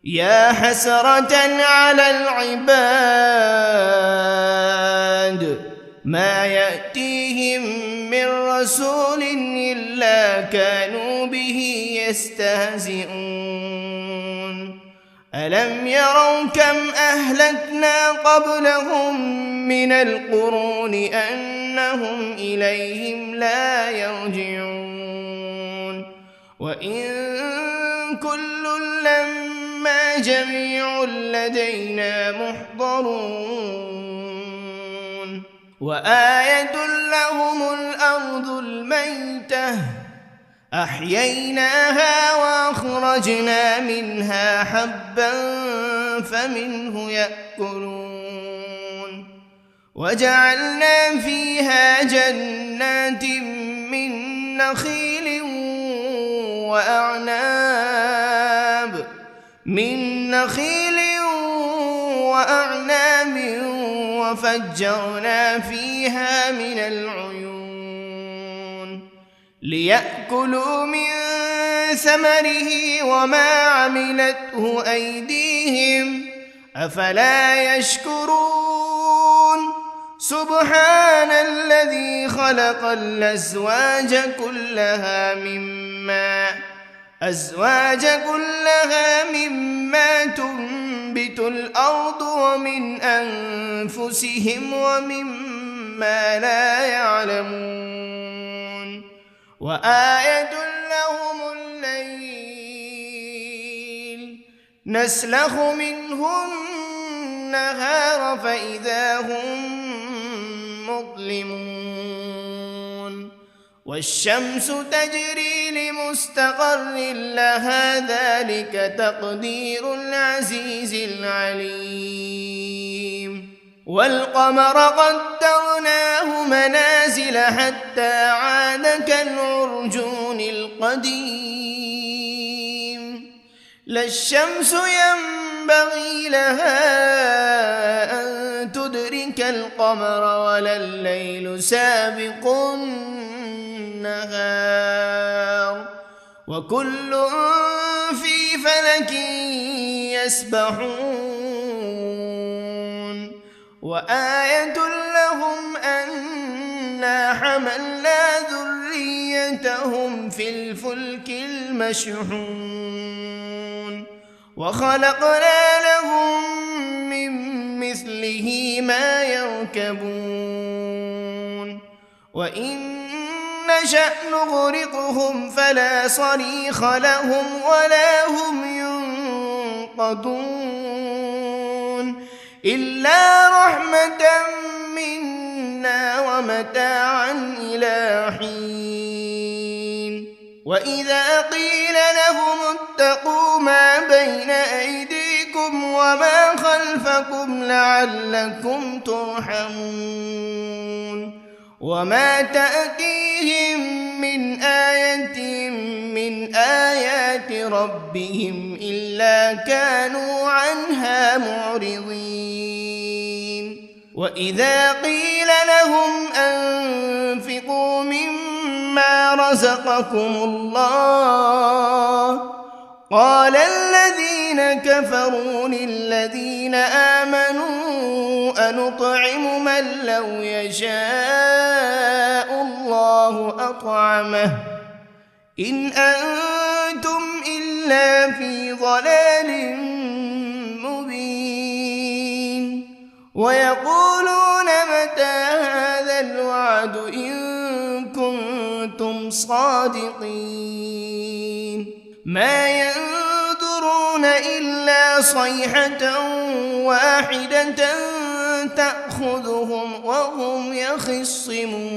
يا حسرة على العباد ما يأتيهم من رسول إلا كانوا به يستهزئون ألم يروا كم أهلكنا قبلهم من القرون أنهم إليهم لا يرجعون وإن كل لما جميع لدينا محضرون وآية لهم الأرض الميتة أحييناها وأخرجنا منها حبا فمنه يأكلون وجعلنا فيها جنات من نخيل وأعناب وفجرنا فيها من العيون ليأكلوا من ثمره وما عملته أيديهم أفلا يشكرون سبحان الذي خلق الأزواج كلها مما تنبت الأرض ومن أنفسهم ومما لا يعلمون وآية لهم الليل نسلخ منه النهار فإذا هم مظلمون والشمس تجري لمستقر لها ذلك تقدير العزيز العليم والقمر قدرناه منازل حتى عاد كالعرجون القديم لا الشمس ينبغي لها أن تدرك القمر ولا الليل سابق النهار وكل في فلك يسبحون وآية لهم أنا حملنا ذريتهم في الفلك المشحون وخلقنا لهم من مثله ما يركبون وإن نشأ نغرقهم فلا صريخ لهم ولا هم ينقذون إلا رحمة منا ومتاعا إلى حين وإذا قيل لهم اتقوا ما بين أيديكم وما خلفكم لعلكم ترحمون وما تأتيهم من آية من آيات ربهم إلا كانوا عنها معرضين وإذا قيل لهم أنفقوا مما رزقكم الله قال الذين كفروا للذين آمنوا أنطعم من لو يشاء الله أطعمه إن أنتم إلا في ضلال مبين ويقولون متى هذا الوعد إن كنتم صادقين ما ينظرون إلا صيحة واحدة تأخذهم وهم يخصمون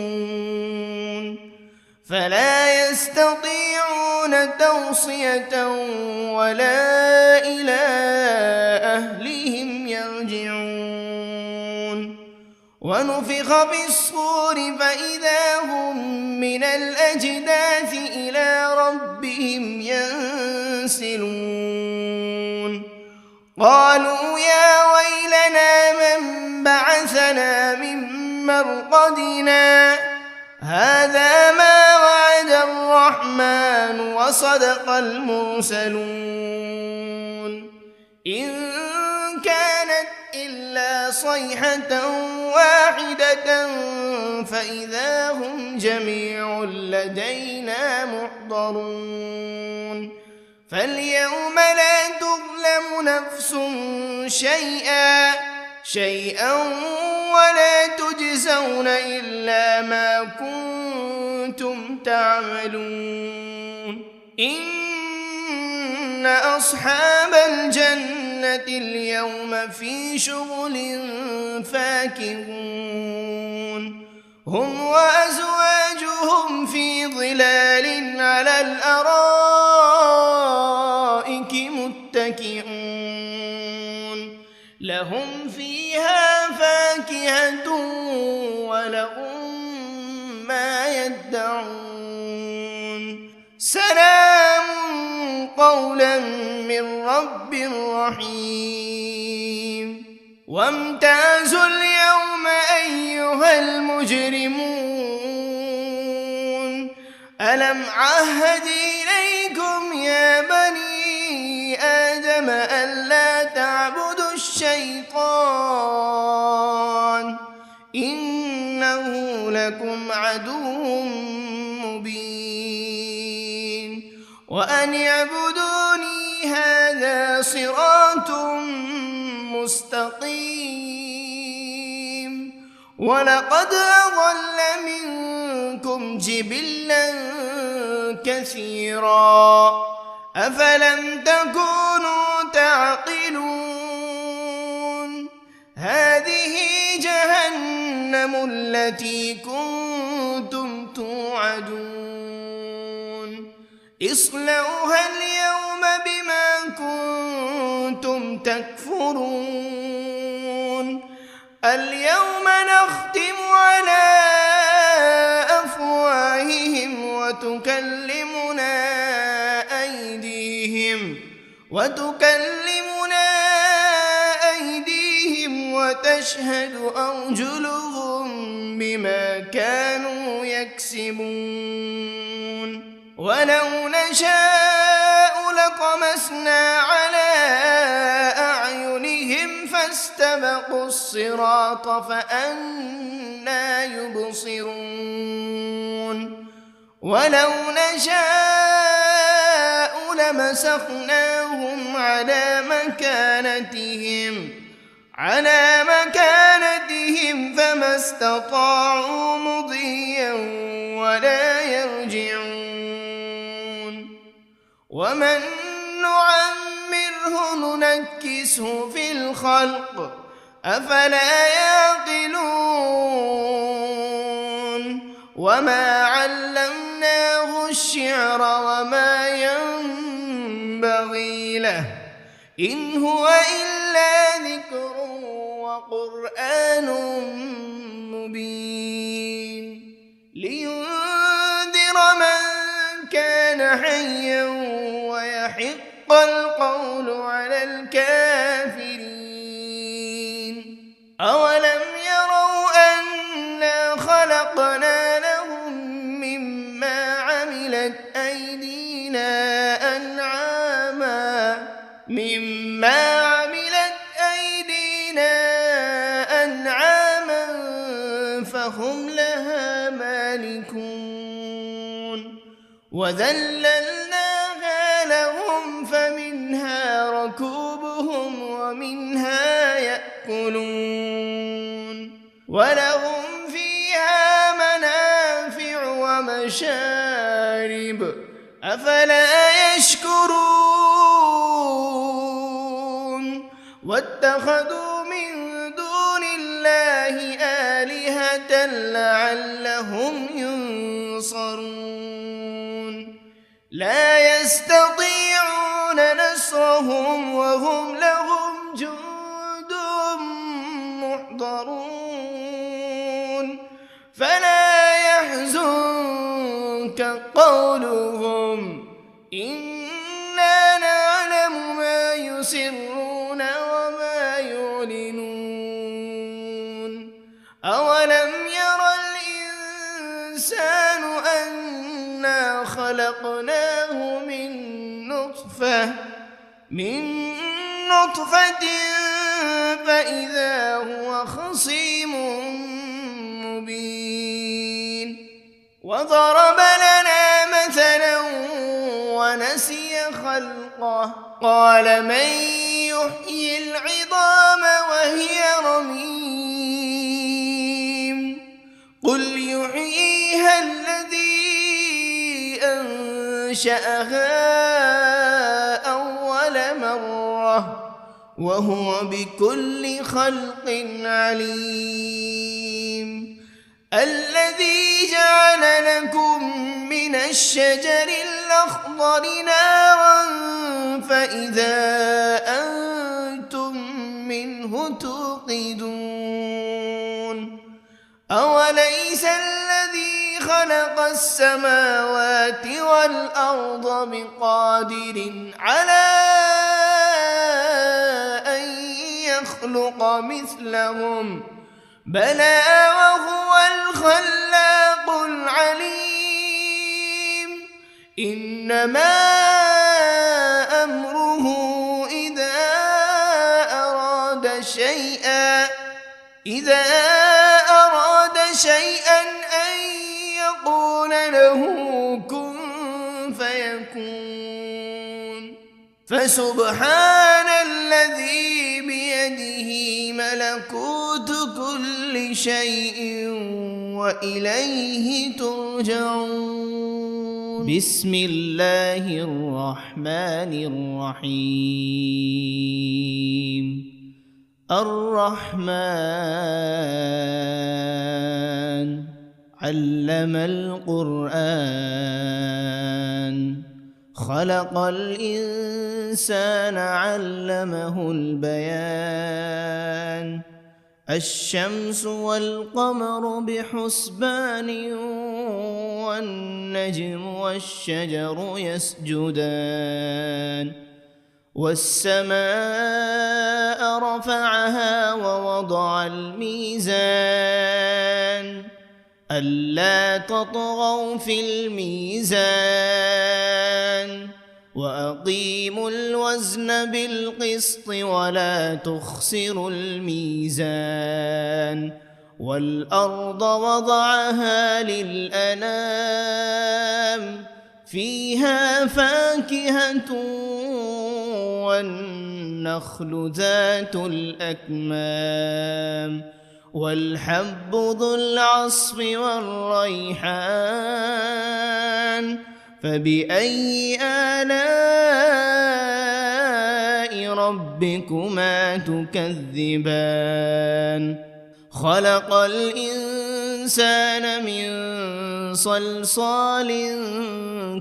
فلا يستطيعون توصية ولا إلى أهلهم يرجعون ونفخ بالصور فإذا هم من الأجداث إلى ربهم ينسلون قالوا يا ويلنا من بعثنا من مرقدنا هذا ما وعد الرحمن وصدق المرسلون إن كانت إلا صيحة واحدة فإذا هم جميع لدينا محضرون فاليوم لا تظلم نفس شيئا ولا تجزون إلا ما كنتم تعملون إن أصحاب الجنة اليوم في شغل فاكهون هم وأزواجهم في ظلال على الأرائك متكئون لهم فيها فاكهة ولهم ما يدعون سلام قولا من رب رحيم وامتازوا اليوم أيها المجرمون ألم عهد إليكم يا بني آدم ألا تعبدوا الشيطان إنه لكم عدو مبين وأن اعبدوني هذا صراط مستقيم ولقد أضل منكم جبلا كثيرا أفلم تكونوا تعقلون هذه جهنم التي كنتم توعدون اصلوها اليوم بما كنتم تكفرون اليوم نختم على أفواههم وتكلمنا أيديهم وتشهد أرجلهم بما كانوا يكسبون ولو نشاء لطمسنا على أعينهم فاستبقوا الصراط فأنى يبصرون ولو نشاء لمسخناهم على مكانتهم فما استطاعوا مضيا ولا يرجعون ومن نعمره ننكسه في الخلق أفلا يعقلون وما علمناه الشعر وما ينبغي له إن هو إلا ذكر وقرآن مبين لينذر من كان حيا ويحق القول على الكافرين أولم يروا أنا خلقنا لهم مما عملت أيدينا أنعاما فهم لها مالكون وذللناها لهم فمنها ركوبهم ومنها يأكلون ولهم فيها منافع ومشارب أفلا يشكرون واتخذوا من دون الله آلهة لعلهم ينصرون لا يستطيعون نصرهم وهم لهم جند محضرون فلا يحزنك قولهم إنا نعلم ما يسرون وما يعلنون أولم ير الإنسان أنا خلقناه من نطفة فإذا هو خصيم مبين وضرب لنا مثلا ونسي خلقه قال من يحيي العظام وهي رميم قل يحييها الذي أنشأها أول مرة وهو بكل خلق عليم الذي جعل لكم من الشجر الأخضر نارا فإذا أنتم منه توقدون أوليس الذي خلق السماوات والأرض بقادر على أن يخلق مثلهم بلى وهو الخلاق العليم إنما أمره إذا أراد شيئا أن يقول له كن فيكون فسبحان الذي بيده ملكوت كل شيء وإليه ترجعون بسم الله الرحمن الرحيم الرحمن علم القرآن خلق الإنسان علمه البيان الشمس والقمر بحسبان والنجم والشجر يسجدان والسماء رفعها ووضع الميزان ألا تطغوا في الميزان وأقيموا الوزن بالقسط ولا تخسروا الميزان والأرض وضعها للأنام فيها فاكهة والنخل ذات الأكمام والحب ذو العصف والريحان فبأي آلاء ربكما تكذبان خلق الإنسان من صلصال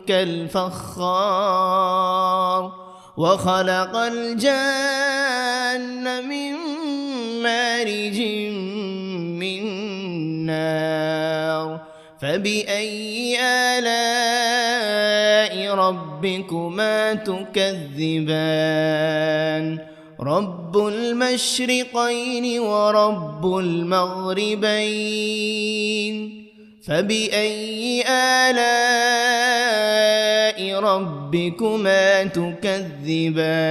كالفخار وخلق الجان من مارج من نار فبأي آلاء ربكما تكذبان رب المشرقين ورب المغربين فبأي آلاء ربكما تكذبان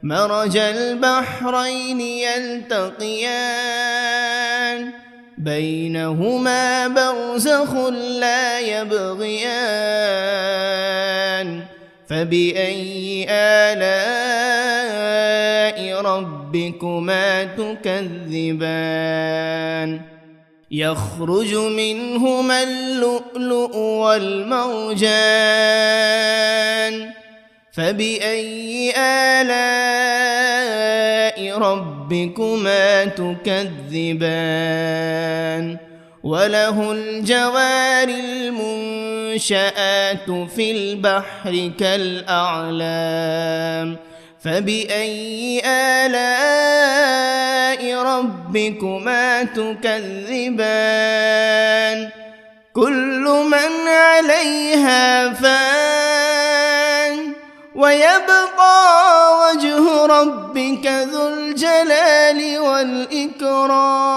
مرج البحرين يلتقيان بينهما برزخ لا يبغيان فبأي آلاء ربكما تكذبان يخرج منهما اللؤلؤ والمرجان فبأي آلاء ربكما تكذبان وله الجوار المنشآت في البحر كالأعلام فبأي آلاء ربكما تكذبان كل من عليها فان ويبقى وجه ربك ذو الجلال والإكرام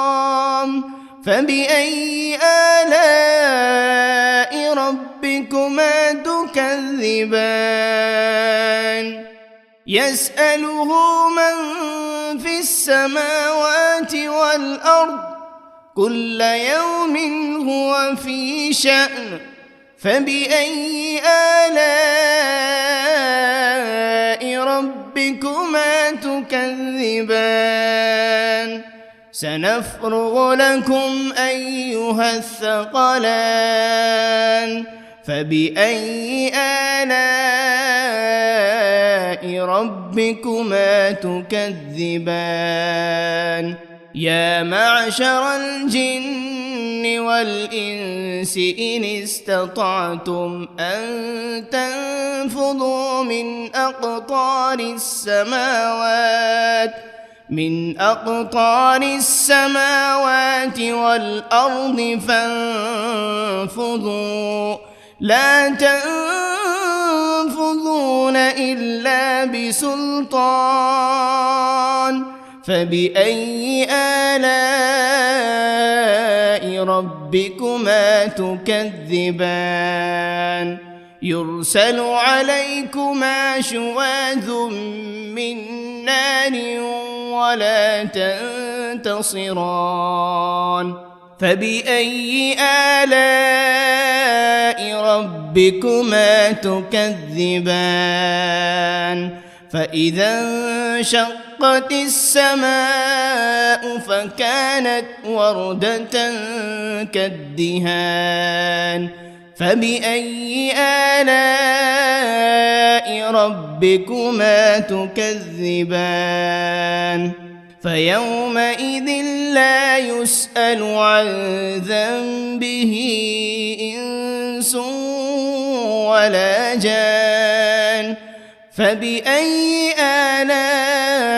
فبأي آلاء ربكما تكذبان يسأله من في السماوات والأرض كل يوم هو في شأن فبأي آلاء ربكما تكذبان سنفرغ لكم أيها الثقلان فبأي آلاء ربكما تكذبان يا معشر الجن والإنس إن استطعتم أن تنفذوا من أقطار السماوات والأرض فانفذوا لا تنفذون إلا بسلطان فبأي آلاء ربكما تكذبان يرسل عليكما شواذ من نار ولا تنتصران فبأي آلاء ربكما تكذبان فإذا انشقت السماء فكانت وردة كالدهان فبأي آلاء ربكما تكذبان فيومئذ لا يسأل عن ذنبه إنس ولا جان فبأي آلاء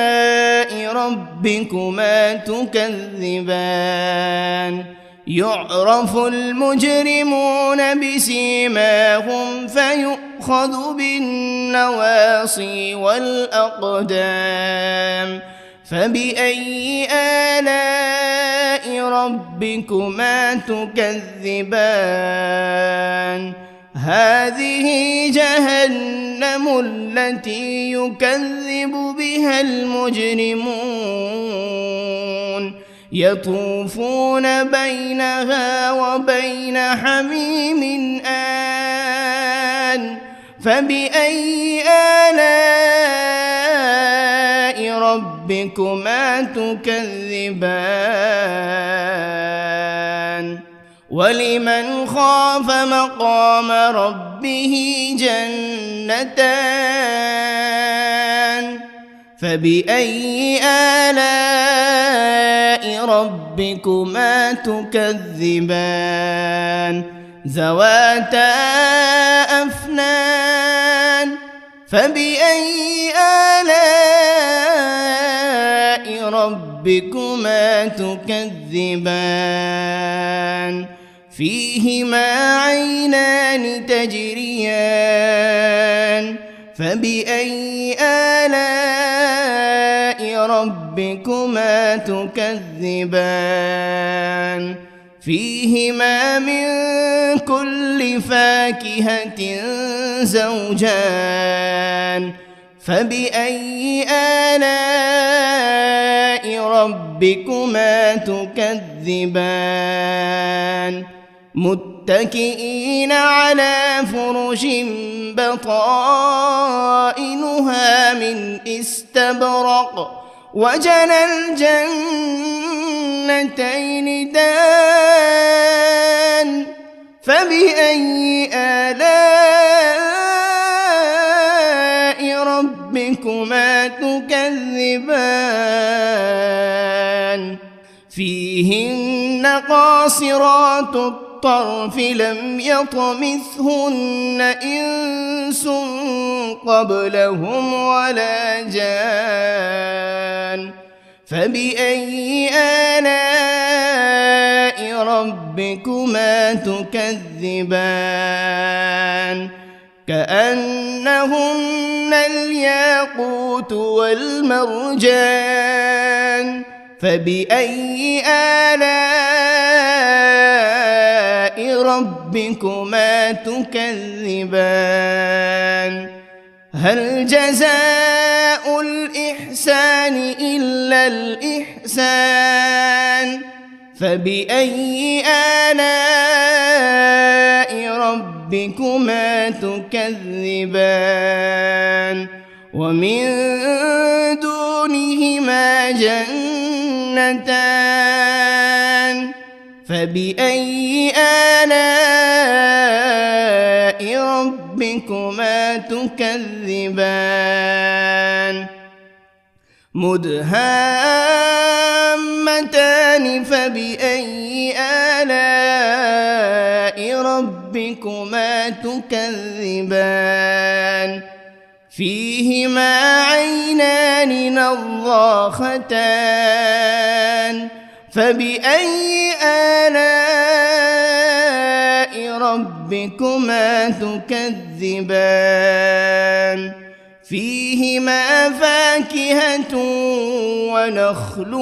ربكما تكذبان يعرف المجرمون بسيماهم فيؤخذ بالنواصي والأقدام فبأي آلاء ربكما تكذبان هذه جهنم التي يكذب بها المجرمون يطوفون بينها وبين حميم آن فبأي آلاء ربكما تكذبان ولمن خاف مقام ربه جنتان فبأي آلاء ربكما تكذبان ذواتا أفنان فبأي آلاء ربكما تكذبان فيهما عينان تجريان فبأي آلاء ربكما تكذبان فيهما من كل فاكهة زوجان فبأي آلاء ربكما تكذبان متكئين على فرش بطائنها من استبرق وجنى الجنتين دان فبأي آلاء ربكما تكذبان فيهن قاصرات الطرف لم يطمثهن إنس قبلهم ولا جان فبأي آلاء ربكما تكذبان كأنهن الياقوت والمرجان فبأي آلاء ربكما تكذبان هل جزاء الإحسان إلا الإحسان فبأي آلاء ربكما تكذبان ومن دونهما جنتان فبأي آلاء ربكما تكذبان مدهامتان فبأي آلاء ربكما تكذبان فيهما عينان نضاختان فبأي آلاء ربكما تكذبان فيهما فاكهة ونخل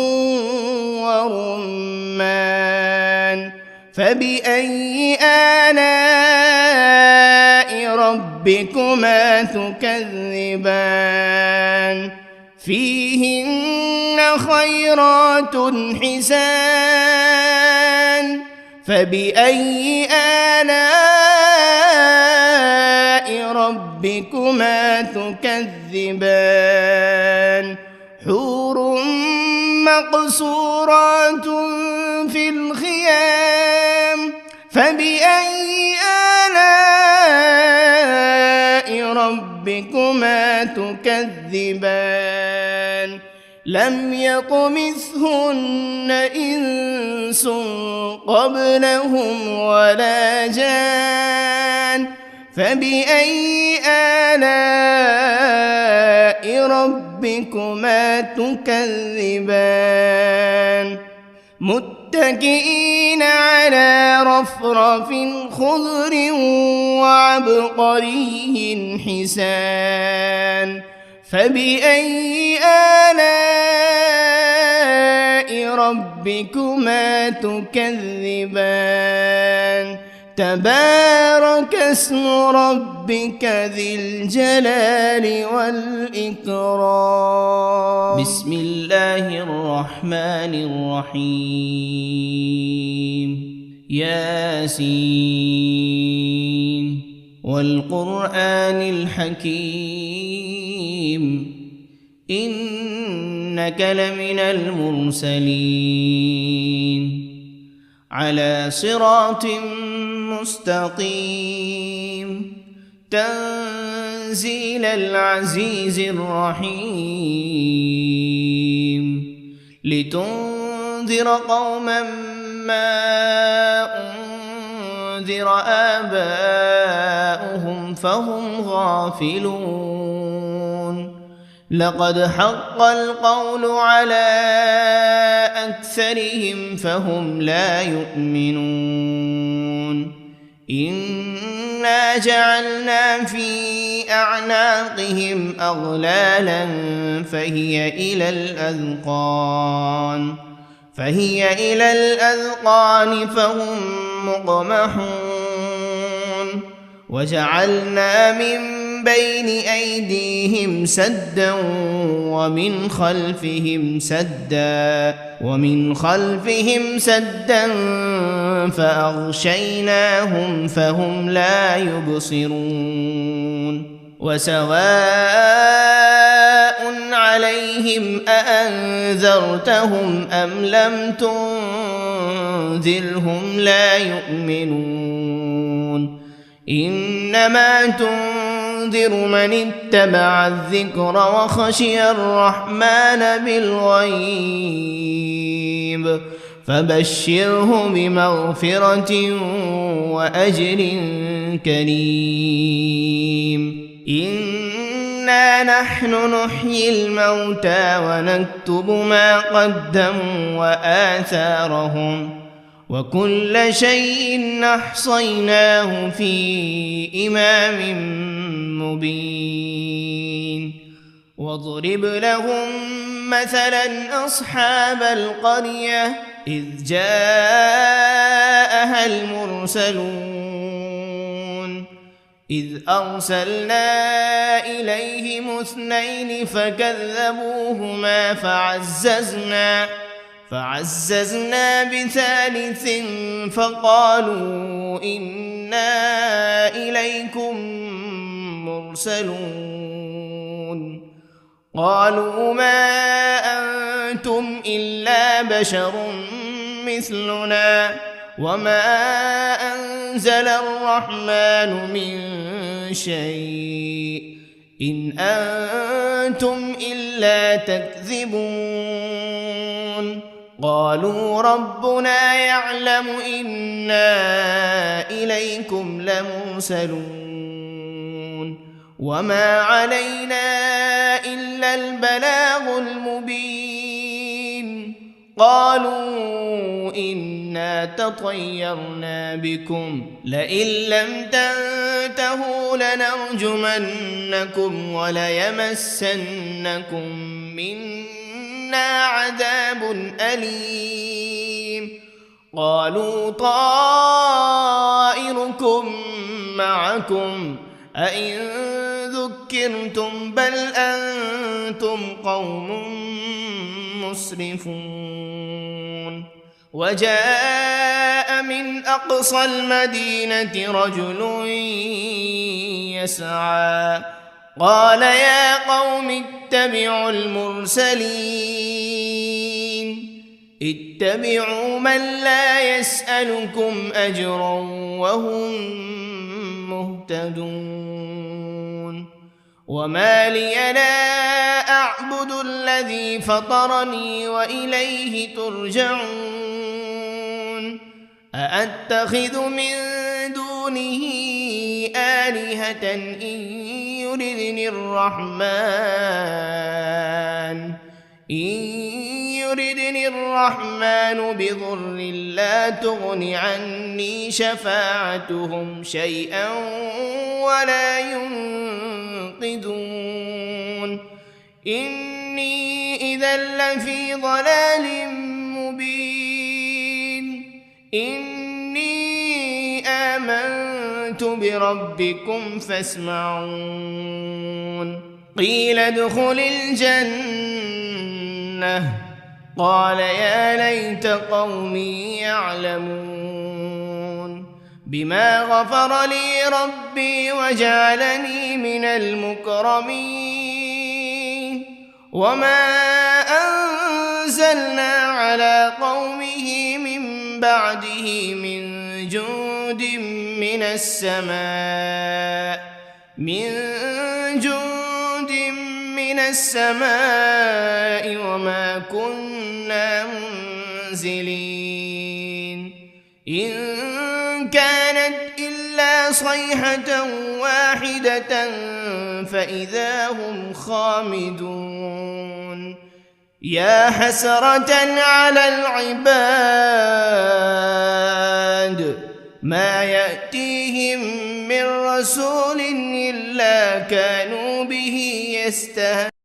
ورمان فبأي آلاء ربكما تكذبان فيهن خيرات حسان فبأي آلاء ربكما تكذبان حور مقصورات في الخيام فبأي آلاء ربكما تكذبان لم يطمثهن إنس قبلهم ولا جان فبأي آلاء ربكما تكذبان متكئين على رفرف خضر وعبقري حسان فبأي آلاء ربكما تكذبان تبارك اسم ربك ذي الجلال والإكرام بسم الله الرحمن الرحيم ياسين والقرآن الحكيم إنك لمن المرسلين على صراط مستقيم تنزيل العزيز الرحيم لتنذر قوما ما أنذر آباؤهم فهم غافلون لقد حق القول على أكثرهم فهم لا يؤمنون إنا جعلنا في أعناقهم أغلالا فهي إلى الأذقان فهم مقمحون وجعلنا من بين أيديهم سدا ومن خلفهم سدا فأغشيناهم فهم لا يبصرون وسواء عليهم أأنذرتهم أم لم تنذرهم لا يؤمنون إنما تنذر من اتبع الذكر وخشي الرحمن بالغيب فبشره بمغفرة وأجر كريم إنا نحن نحيي الموتى ونكتب ما قدموا وآثارهم وكل شيء أحصيناه في إمام مبين واضرب لهم مثلا أصحاب القرية إذ جاءها المرسلون إذ أرسلنا إليهم 2 فكذبوهما فعززنا بثالث فقالوا إنا إليكم مرسلون قالوا ما أنتم إلا بشر مثلنا وما أنزل الرحمن من شيء إن أنتم إلا تكذبون قالوا ربنا يعلم إنا إليكم لمرسلون وما علينا إلا البلاغ المبين قالوا إنا تطيرنا بكم لئن لم تنتهوا لنرجمنكم وليمسنكم منا عذاب أليم قالوا طائركم معكم أئن ذكرتم بل أنتم قوم مسرفون وجاء من أقصى المدينة رجل يسعى قال يا قوم اتبعوا المرسلين اتبعوا من لا يسألكم أجرا وهم مهتدون وما لي لا أعبد الذي فطرني وإليه ترجعون أأتخذ من دونه آلهة إن يردني الرحمن بضر لا تغن عني شفاعتهم شيئا ولا ينقذون إني إذا لفي ضلال مبين إني آمنت بربكم فاسمعون قيل ادخل الجنة قال يا ليت قومي يعلمون بما غفر لي ربي وجعلني من المكرمين وما أنزلنا على قومه من بعده من جند من السماء وما كنا منزلين إن كانت إلا صيحة واحدة فإذا هم خامدون يا حسرة على العباد ما يأتيهم من رسول إلا كانوا به يستهزئون